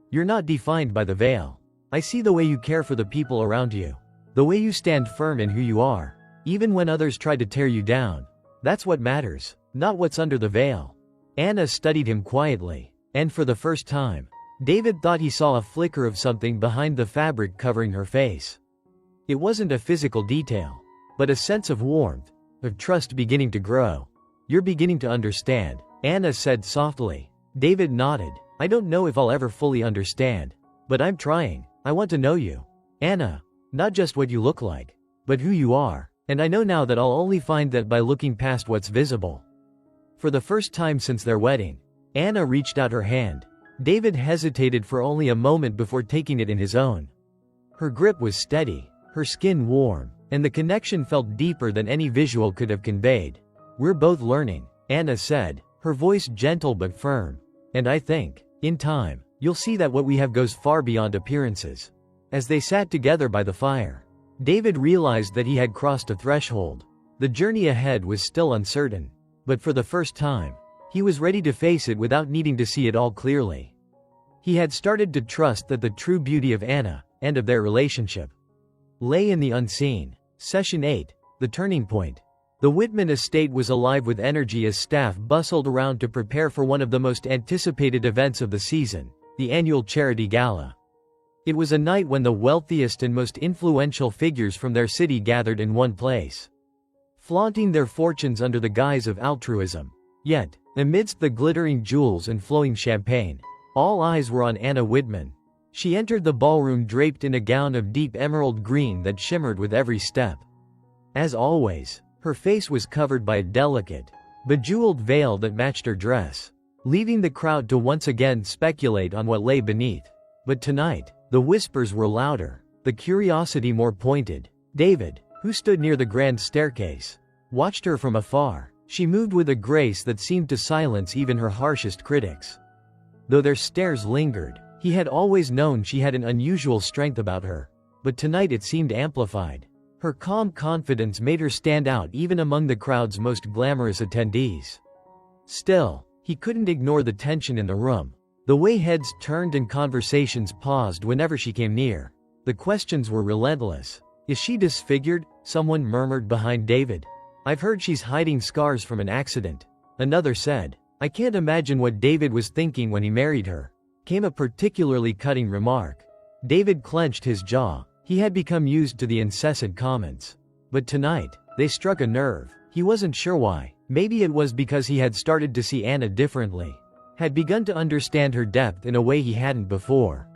You're not defined by the veil. I see the way you care for the people around you, the way you stand firm in who you are, even when others try to tear you down. That's what matters, not what's under the veil." Anna studied him quietly, and for the first time, David thought he saw a flicker of something behind the fabric covering her face. It wasn't a physical detail, but a sense of warmth, of trust beginning to grow. "You're beginning to understand," Anna said softly. David nodded. "I don't know if I'll ever fully understand, but I'm trying. I want to know you, Anna, not just what you look like, but who you are. And I know now that I'll only find that by looking past what's visible." For the first time since their wedding, Anna reached out her hand. David hesitated for only a moment before taking it in his own. Her grip was steady, her skin warm, and the connection felt deeper than any visual could have conveyed. "We're both learning," Anna said, her voice gentle but firm. "And I think, in time, you'll see that what we have goes far beyond appearances." As they sat together by the fire, David realized that he had crossed a threshold. The journey ahead was still uncertain, but for the first time, he was ready to face it without needing to see it all clearly. He had started to trust that the true beauty of Anna, and of their relationship, lay in the unseen. Session 8. The Turning Point. The Whitman estate was alive with energy as staff bustled around to prepare for one of the most anticipated events of the season, the annual charity gala. It was a night when the wealthiest and most influential figures from their city gathered in one place, flaunting their fortunes under the guise of altruism. Yet, amidst the glittering jewels and flowing champagne, all eyes were on Anna Whitman. She entered the ballroom draped in a gown of deep emerald green that shimmered with every step. As always, her face was covered by a delicate, bejeweled veil that matched her dress, leaving the crowd to once again speculate on what lay beneath. But tonight, the whispers were louder, the curiosity more pointed. David, who stood near the grand staircase, watched her from afar. She moved with a grace that seemed to silence even her harshest critics. Though their stares lingered, he had always known she had an unusual strength about her, but tonight it seemed amplified. Her calm confidence made her stand out even among the crowd's most glamorous attendees. Still, he couldn't ignore the tension in the room. The way heads turned and conversations paused whenever she came near. The questions were relentless. "Is she disfigured?" someone murmured behind David. "I've heard she's hiding scars from an accident," another said. "I can't imagine what David was thinking when he married her," came a particularly cutting remark. David clenched his jaw. He had become used to the incessant comments. But tonight, they struck a nerve. He wasn't sure why. Maybe it was because he had started to see Anna differently, had begun to understand her depth in a way he hadn't before.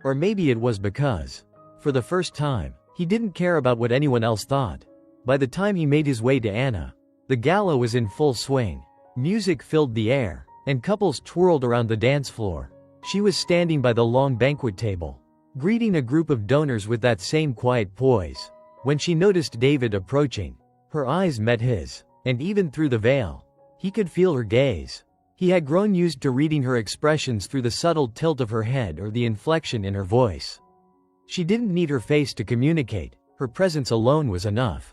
Or maybe it was because, for the first time, he didn't care about what anyone else thought. By the time he made his way to Anna, the gala was in full swing. Music filled the air, and couples twirled around the dance floor. She was standing by the long banquet table, greeting a group of donors with that same quiet poise. When she noticed David approaching, her eyes met his, and even through the veil, he could feel her gaze. He had grown used to reading her expressions through the subtle tilt of her head or the inflection in her voice. She didn't need her face to communicate, her presence alone was enough.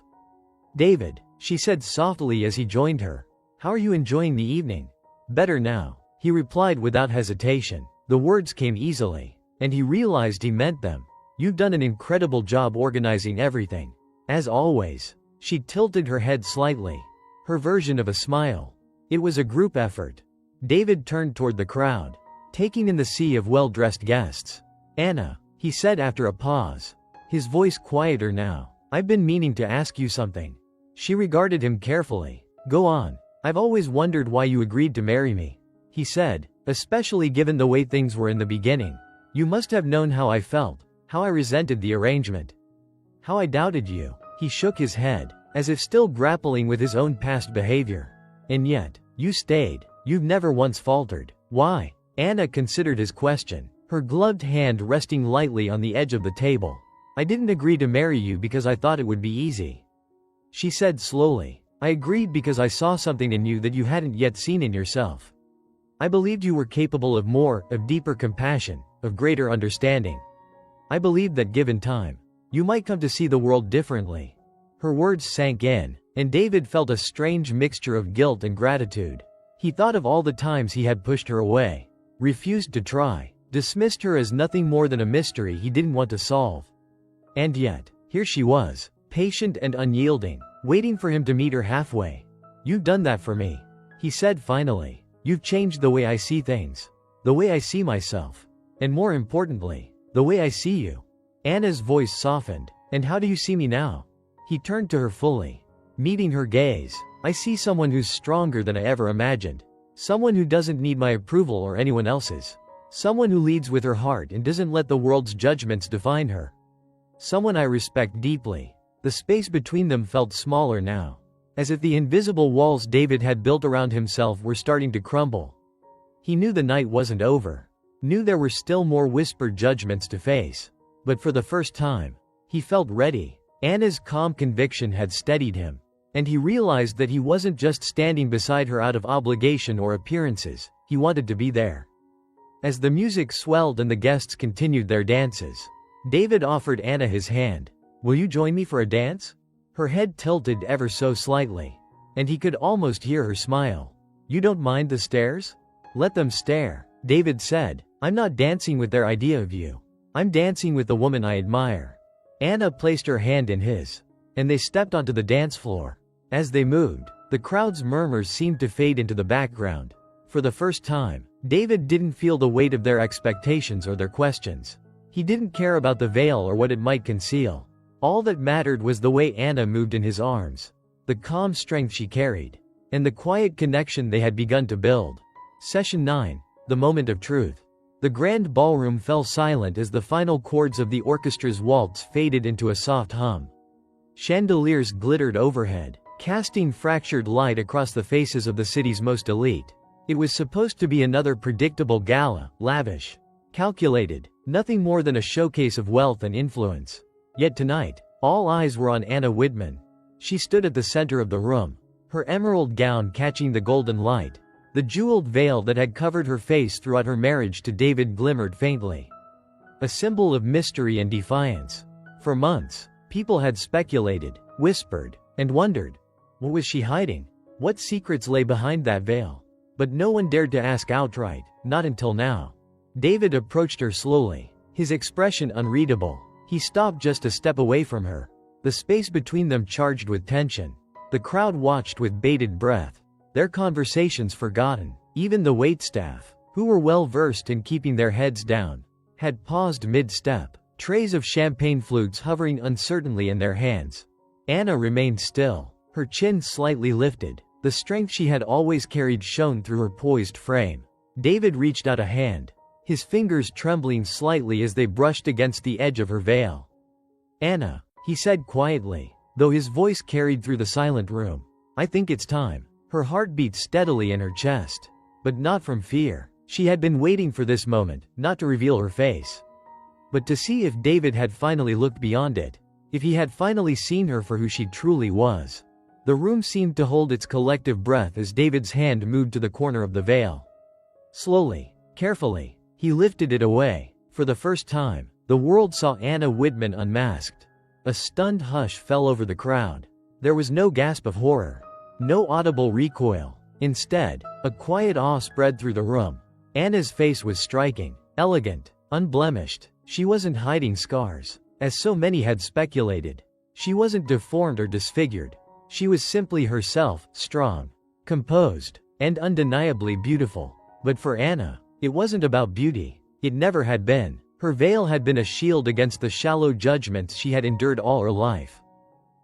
"David," she said softly as he joined her. "How are you enjoying the evening?" "Better now," he replied without hesitation. The words came easily, and he realized he meant them. "You've done an incredible job organizing everything." "As always." She tilted her head slightly, her version of a smile. "It was a group effort." David turned toward the crowd, taking in the sea of well-dressed guests. "Anna," he said after a pause, his voice quieter now, "I've been meaning to ask you something." She regarded him carefully. "Go on." "I've always wondered why you agreed to marry me," he said, "especially given the way things were in the beginning. You must have known how I felt, how I resented the arrangement, how I doubted you." He shook his head, as if still grappling with his own past behavior. "And yet, you stayed. You've never once faltered. Why?" Anna considered his question, her gloved hand resting lightly on the edge of the table. "I didn't agree to marry you because I thought it would be easy," she said slowly. "I agreed because I saw something in you that you hadn't yet seen in yourself. I believed you were capable of more, of deeper compassion, of greater understanding. I believed that given time, you might come to see the world differently." Her words sank in, and David felt a strange mixture of guilt and gratitude. He thought of all the times he had pushed her away, refused to try, dismissed her as nothing more than a mystery he didn't want to solve. And yet, here she was, patient and unyielding, waiting for him to meet her halfway. "You've done that for me," he said finally. "You've changed the way I see things, the way I see myself, and more importantly, the way I see you." Anna's voice softened. "And how do you see me now?" He turned to her fully, meeting her gaze. "I see someone who's stronger than I ever imagined. Someone who doesn't need my approval or anyone else's. Someone who leads with her heart and doesn't let the world's judgments define her. Someone I respect deeply." The space between them felt smaller now, as if the invisible walls David had built around himself were starting to crumble. He knew the night wasn't over, knew there were still more whispered judgments to face. But for the first time, he felt ready. Anna's calm conviction had steadied him, and he realized that he wasn't just standing beside her out of obligation or appearances, he wanted to be there. As the music swelled and the guests continued their dances, David offered Anna his hand. "Will you join me for a dance?" Her head tilted ever so slightly, and he could almost hear her smile. "You don't mind the stares?" "Let them stare," David said. "I'm not dancing with their idea of you. I'm dancing with the woman I admire." Anna placed her hand in his, and they stepped onto the dance floor. As they moved, the crowd's murmurs seemed to fade into the background. For the first time, David didn't feel the weight of their expectations or their questions. He didn't care about the veil or what it might conceal. All that mattered was the way Anna moved in his arms, the calm strength she carried, and the quiet connection they had begun to build. Session 9. The Moment of Truth. The grand ballroom fell silent as the final chords of the orchestra's waltz faded into a soft hum. Chandeliers glittered overhead, casting fractured light across the faces of the city's most elite. It was supposed to be another predictable gala, lavish, calculated, nothing more than a showcase of wealth and influence. Yet tonight, all eyes were on Anna Whitman. She stood at the center of the room, her emerald gown catching the golden light. The jeweled veil that had covered her face throughout her marriage to David glimmered faintly, a symbol of mystery and defiance. For months, people had speculated, whispered, and wondered. What was she hiding? What secrets lay behind that veil? But no one dared to ask outright, not until now. David approached her slowly, his expression unreadable. He stopped just a step away from her, the space between them charged with tension. The crowd watched with bated breath, their conversations forgotten. Even the waitstaff, who were well versed in keeping their heads down, had paused mid-step, trays of champagne flutes hovering uncertainly in their hands. Anna remained still, her chin slightly lifted. The strength she had always carried shone through her poised frame. David reached out a hand, his fingers trembling slightly as they brushed against the edge of her veil. "Anna," he said quietly, though his voice carried through the silent room. "I think it's time." Her heart beat steadily in her chest, but not from fear. She had been waiting for this moment, not to reveal her face, but to see if David had finally looked beyond it, if he had finally seen her for who she truly was. The room seemed to hold its collective breath as David's hand moved to the corner of the veil. Slowly, carefully, he lifted it away. For the first time, the world saw Anna Whitman unmasked. A stunned hush fell over the crowd. There was no gasp of horror, no audible recoil. Instead, a quiet awe spread through the room. Anna's face was striking, elegant, unblemished. She wasn't hiding scars, as so many had speculated. She wasn't deformed or disfigured. She was simply herself, strong, composed, and undeniably beautiful. But for Anna, it wasn't about beauty. It never had been. Her veil had been a shield against the shallow judgments she had endured all her life.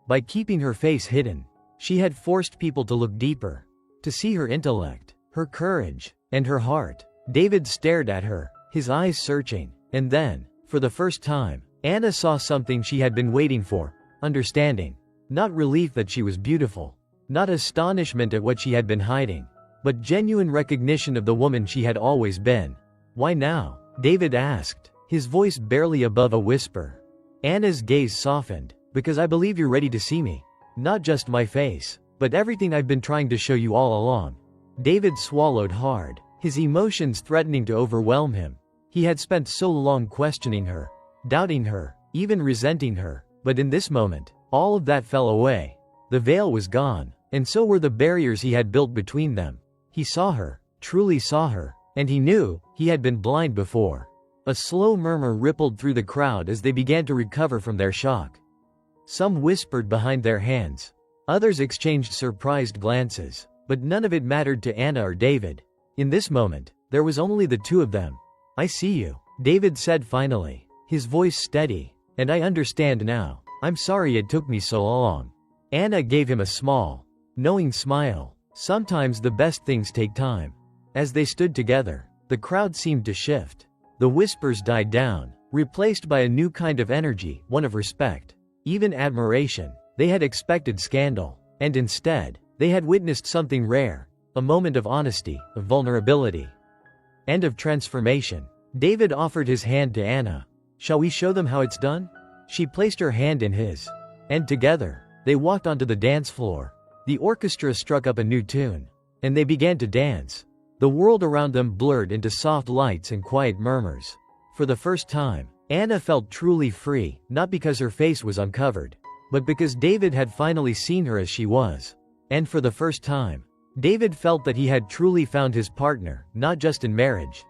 By keeping her face hidden, she had forced people to look deeper, to see her intellect, her courage, and her heart. David stared at her, his eyes searching, and then, for the first time, Anna saw something she had been waiting for: understanding. Not relief that she was beautiful, not astonishment at what she had been hiding, but genuine recognition of the woman she had always been. "Why now?" David asked, his voice barely above a whisper. Anna's gaze softened. "Because I believe you're ready to see me. Not just my face, but everything I've been trying to show you all along." David swallowed hard, his emotions threatening to overwhelm him. He had spent so long questioning her, doubting her, even resenting her, but in this moment, all of that fell away. The veil was gone, and so were the barriers he had built between them. He saw her, truly saw her, and he knew he had been blind before. A slow murmur rippled through the crowd as they began to recover from their shock. Some whispered behind their hands. Others exchanged surprised glances, but none of it mattered to Anna or David. In this moment, there was only the two of them. "I see you," David said finally, his voice steady. "And I understand now. I'm sorry it took me so long." Anna gave him a small, knowing smile. Sometimes the best things take time. As they stood together, the crowd seemed to shift. The whispers died down, replaced by a new kind of energy, one of respect, even admiration. They had expected scandal, and instead, they had witnessed something rare, a moment of honesty, of vulnerability, and of transformation. David offered his hand to Anna. "Shall we show them how it's done?" She placed her hand in his, and together, they walked onto the dance floor. The orchestra struck up a new tune, and they began to dance. The world around them blurred into soft lights and quiet murmurs. For the first time, Anna felt truly free, not because her face was uncovered, but because David had finally seen her as she was. And for the first time, David felt that he had truly found his partner, not just in marriage,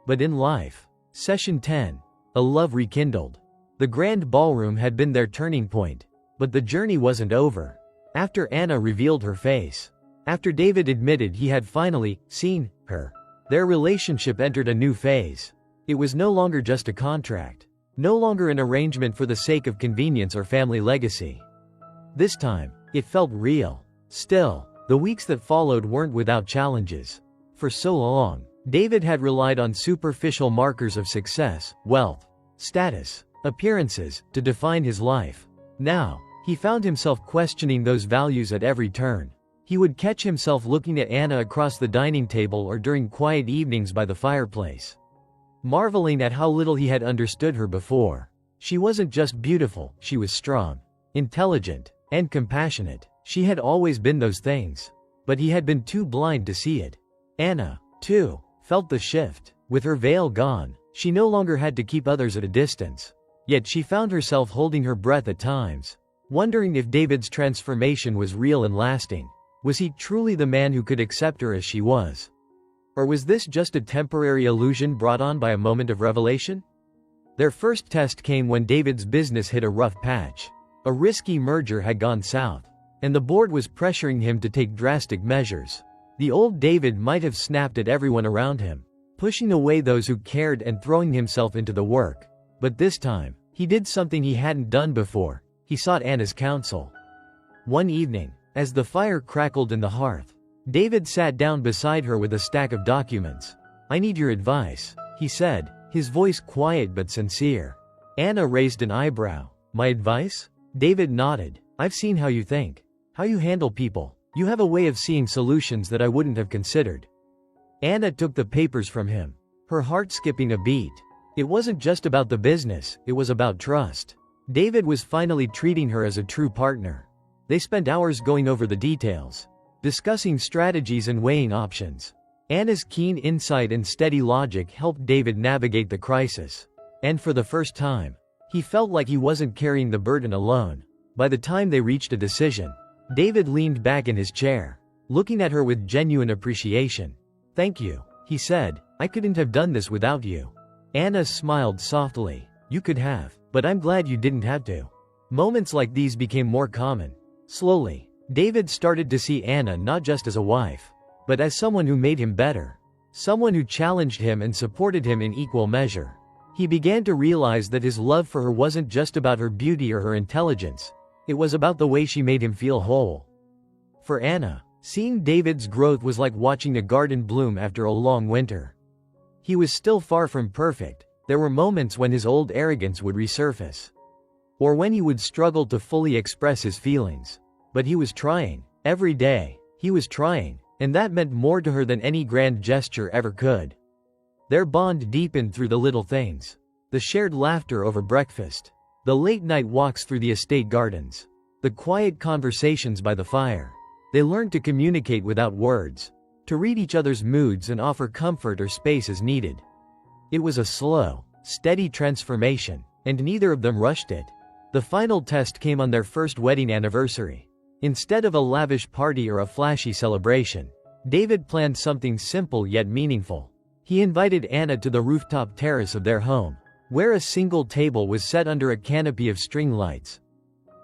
but in life. Session 10. A love rekindled. The grand ballroom had been their turning point, but the journey wasn't over. After Anna revealed her face, after David admitted he had finally seen her, their relationship entered a new phase. It was no longer just a contract, no longer an arrangement for the sake of convenience or family legacy. This time, it felt real. Still, the weeks that followed weren't without challenges. For so long, David had relied on superficial markers of success, wealth, status, appearances, to define his life. Now, he found himself questioning those values at every turn. He would catch himself looking at Anna across the dining table or during quiet evenings by the fireplace, marveling at how little he had understood her before. She wasn't just beautiful, she was strong, intelligent, and compassionate. She had always been those things, but he had been too blind to see it. Anna, too, felt the shift. With her veil gone, she no longer had to keep others at a distance. Yet she found herself holding her breath at times, wondering if David's transformation was real and lasting. Was he truly the man who could accept her as she was? Or was this just a temporary illusion brought on by a moment of revelation? Their first test came when David's business hit a rough patch. A risky merger had gone south, and the board was pressuring him to take drastic measures. The old David might have snapped at everyone around him, pushing away those who cared and throwing himself into the work. But this time, he did something he hadn't done before. He sought Anna's counsel. One evening, as the fire crackled in the hearth, David sat down beside her with a stack of documents. "I need your advice," he said, his voice quiet but sincere. Anna raised an eyebrow. "My advice?" David nodded. "I've seen how you think, how you handle people. You have a way of seeing solutions that I wouldn't have considered." Anna took the papers from him, her heart skipping a beat. It wasn't just about the business, it was about trust. David was finally treating her as a true partner. They spent hours going over the details, discussing strategies and weighing options. Anna's keen insight and steady logic helped David navigate the crisis. And for the first time, he felt like he wasn't carrying the burden alone. By the time they reached a decision, David leaned back in his chair, looking at her with genuine appreciation. "Thank you," he said. "I couldn't have done this without you." Anna smiled softly. "You could have, but I'm glad you didn't have to." Moments like these became more common. Slowly, David started to see Anna not just as a wife, but as someone who made him better. Someone who challenged him and supported him in equal measure. He began to realize that his love for her wasn't just about her beauty or her intelligence. It was about the way she made him feel whole. For Anna, seeing David's growth was like watching a garden bloom after a long winter. He was still far from perfect. There were moments when his old arrogance would resurface, or when he would struggle to fully express his feelings. But he was trying. Every day, he was trying, and that meant more to her than any grand gesture ever could. Their bond deepened through the little things. The shared laughter over breakfast. The late-night walks through the estate gardens. The quiet conversations by the fire. They learned to communicate without words, to read each other's moods and offer comfort or space as needed. It was a slow, steady transformation, and neither of them rushed it. The final test came on their first wedding anniversary. Instead of a lavish party or a flashy celebration, David planned something simple yet meaningful. He invited Anna to the rooftop terrace of their home, where a single table was set under a canopy of string lights.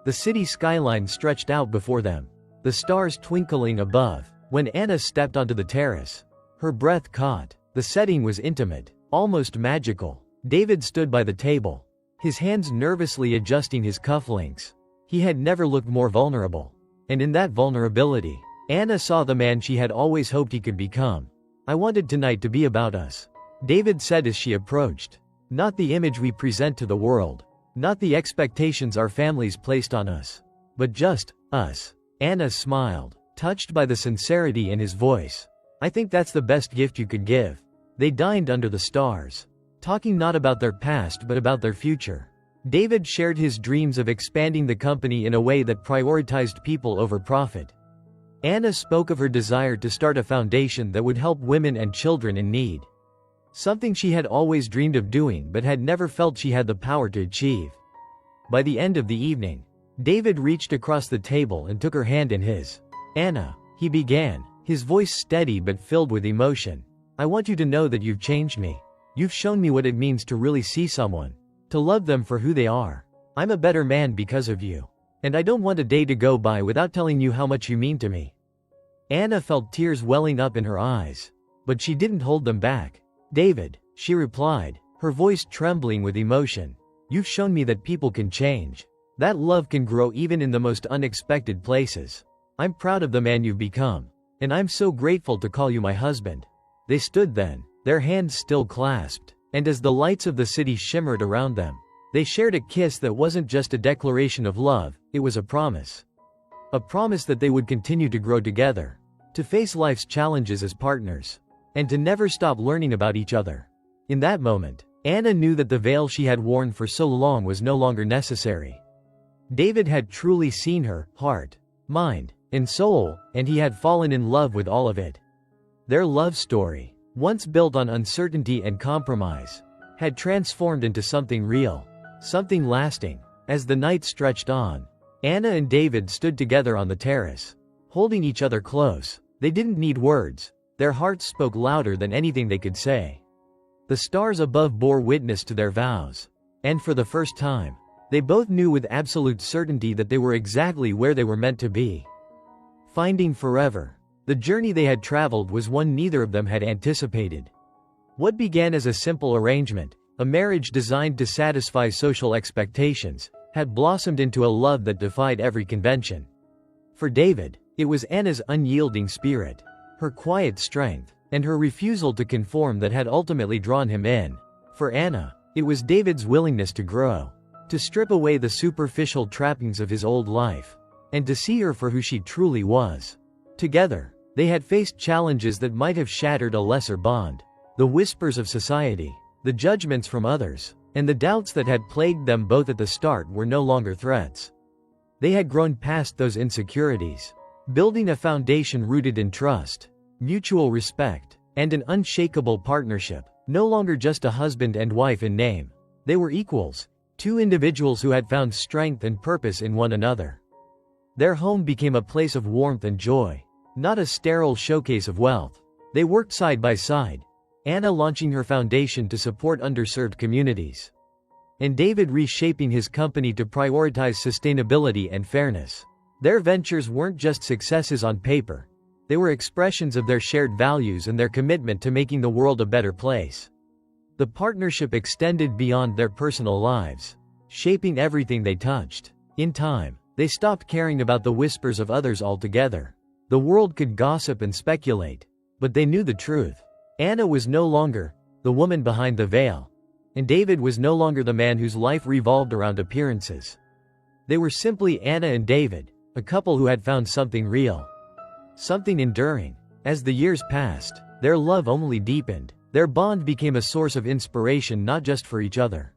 The city skyline stretched out before them, the stars twinkling above. When Anna stepped onto the terrace, her breath caught. The setting was intimate, almost magical. David stood by the table, his hands nervously adjusting his cufflinks. He had never looked more vulnerable. And in that vulnerability, Anna saw the man she had always hoped he could become. "I wanted tonight to be about us," David said as she approached. "Not the image we present to the world. Not the expectations our families placed on us. But just us." Anna smiled, touched by the sincerity in his voice. "I think that's the best gift you could give." They dined under the stars, talking not about their past but about their future. David shared his dreams of expanding the company in a way that prioritized people over profit. Anna spoke of her desire to start a foundation that would help women and children in need. Something she had always dreamed of doing but had never felt she had the power to achieve. By the end of the evening, David reached across the table and took her hand in his. "Anna," he began, his voice steady but filled with emotion. "I want you to know that you've changed me. You've shown me what it means to really see someone, to love them for who they are. I'm a better man because of you. And I don't want a day to go by without telling you how much you mean to me." Anna felt tears welling up in her eyes, but she didn't hold them back. "David," she replied, her voice trembling with emotion, "you've shown me that people can change. That love can grow even in the most unexpected places. I'm proud of the man you've become, and I'm so grateful to call you my husband." They stood then, their hands still clasped, and as the lights of the city shimmered around them, they shared a kiss that wasn't just a declaration of love, it was a promise. A promise that they would continue to grow together, to face life's challenges as partners, and to never stop learning about each other. In that moment, Anna knew that the veil she had worn for so long was no longer necessary. David had truly seen her heart, mind, and soul, and he had fallen in love with all of it. Their love story, once built on uncertainty and compromise, had transformed into something real, something lasting. As the night stretched on, Anna and David stood together on the terrace, holding each other close. They didn't need words. Their hearts spoke louder than anything they could say. The stars above bore witness to their vows, and for the first time, they both knew with absolute certainty that they were exactly where they were meant to be. Finding forever. The journey they had traveled was one neither of them had anticipated. What began as a simple arrangement, a marriage designed to satisfy social expectations, had blossomed into a love that defied every convention. For David, it was Anna's unyielding spirit, her quiet strength, and her refusal to conform that had ultimately drawn him in. For Anna, it was David's willingness to grow, to strip away the superficial trappings of his old life, and to see her for who she truly was. Together, they had faced challenges that might have shattered a lesser bond. The whispers of society, the judgments from others, and the doubts that had plagued them both at the start were no longer threats. They had grown past those insecurities, building a foundation rooted in trust, mutual respect, and an unshakable partnership. No longer just a husband and wife in name. They were equals, two individuals who had found strength and purpose in one another. Their home became a place of warmth and joy, not a sterile showcase of wealth. They worked side by side, Anna launching her foundation to support underserved communities, and David reshaping his company to prioritize sustainability and fairness. Their ventures weren't just successes on paper. They were expressions of their shared values and their commitment to making the world a better place. The partnership extended beyond their personal lives, shaping everything they touched. In time, they stopped caring about the whispers of others altogether. The world could gossip and speculate, but they knew the truth. Anna was no longer the woman behind the veil, and David was no longer the man whose life revolved around appearances. They were simply Anna and David, a couple who had found something real, something enduring. As the years passed, their love only deepened. Their bond became a source of inspiration not just for each other,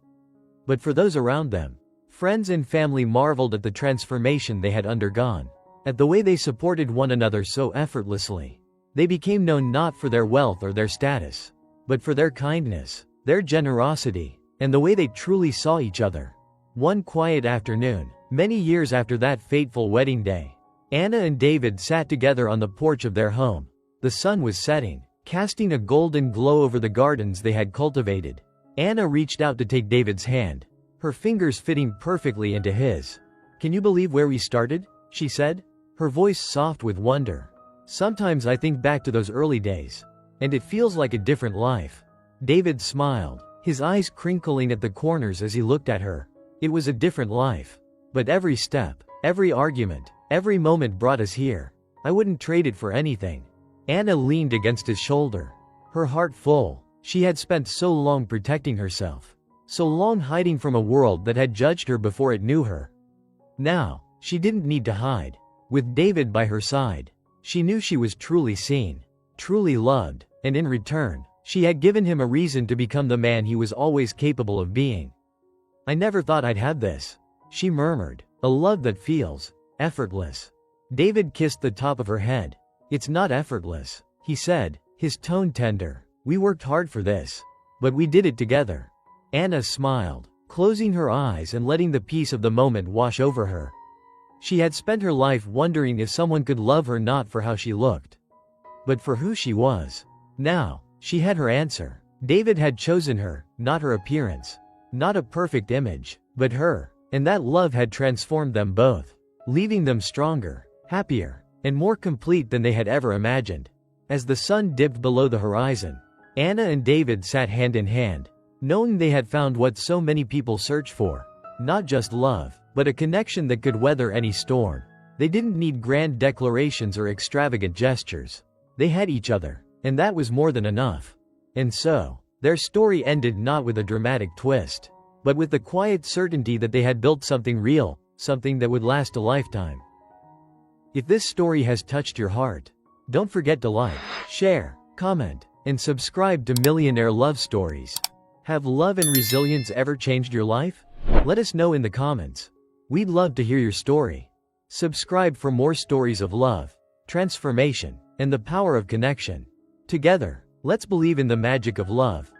but for those around them. Friends and family marveled at the transformation they had undergone, at the way they supported one another so effortlessly. They became known not for their wealth or their status, but for their kindness, their generosity, and the way they truly saw each other. One quiet afternoon, many years after that fateful wedding day, Anna and David sat together on the porch of their home. The sun was setting, casting a golden glow over the gardens they had cultivated. Anna reached out to take David's hand, her fingers fitting perfectly into his. "Can you believe where we started?" she said, her voice soft with wonder. "Sometimes I think back to those early days, and it feels like a different life." David smiled, his eyes crinkling at the corners as he looked at her. "It was a different life. But every step, every argument, every moment brought us here. I wouldn't trade it for anything." Anna leaned against his shoulder, her heart full. She had spent so long protecting herself, so long hiding from a world that had judged her before it knew her. Now, she didn't need to hide. With David by her side, she knew she was truly seen, truly loved, and in return, she had given him a reason to become the man he was always capable of being. "I never thought I'd have this," she murmured, "a love that feels effortless." David kissed the top of her head. "It's not effortless," he said, his tone tender. "We worked hard for this, but we did it together." Anna smiled, closing her eyes and letting the peace of the moment wash over her. She had spent her life wondering if someone could love her not for how she looked, but for who she was. Now, she had her answer. David had chosen her, not her appearance, not a perfect image, but her, and that love had transformed them both, leaving them stronger, happier, and more complete than they had ever imagined. As the sun dipped below the horizon, Anna and David sat hand in hand, knowing they had found what so many people search for, not just love, but a connection that could weather any storm. They didn't need grand declarations or extravagant gestures. They had each other, and that was more than enough. And so, their story ended not with a dramatic twist, but with the quiet certainty that they had built something real, something that would last a lifetime. If this story has touched your heart, don't forget to like, share, comment, and subscribe to Millionaire Love Stories. Have love and resilience ever changed your life? Let us know in the comments. We'd love to hear your story. Subscribe for more stories of love, transformation, and the power of connection. Together, let's believe in the magic of love.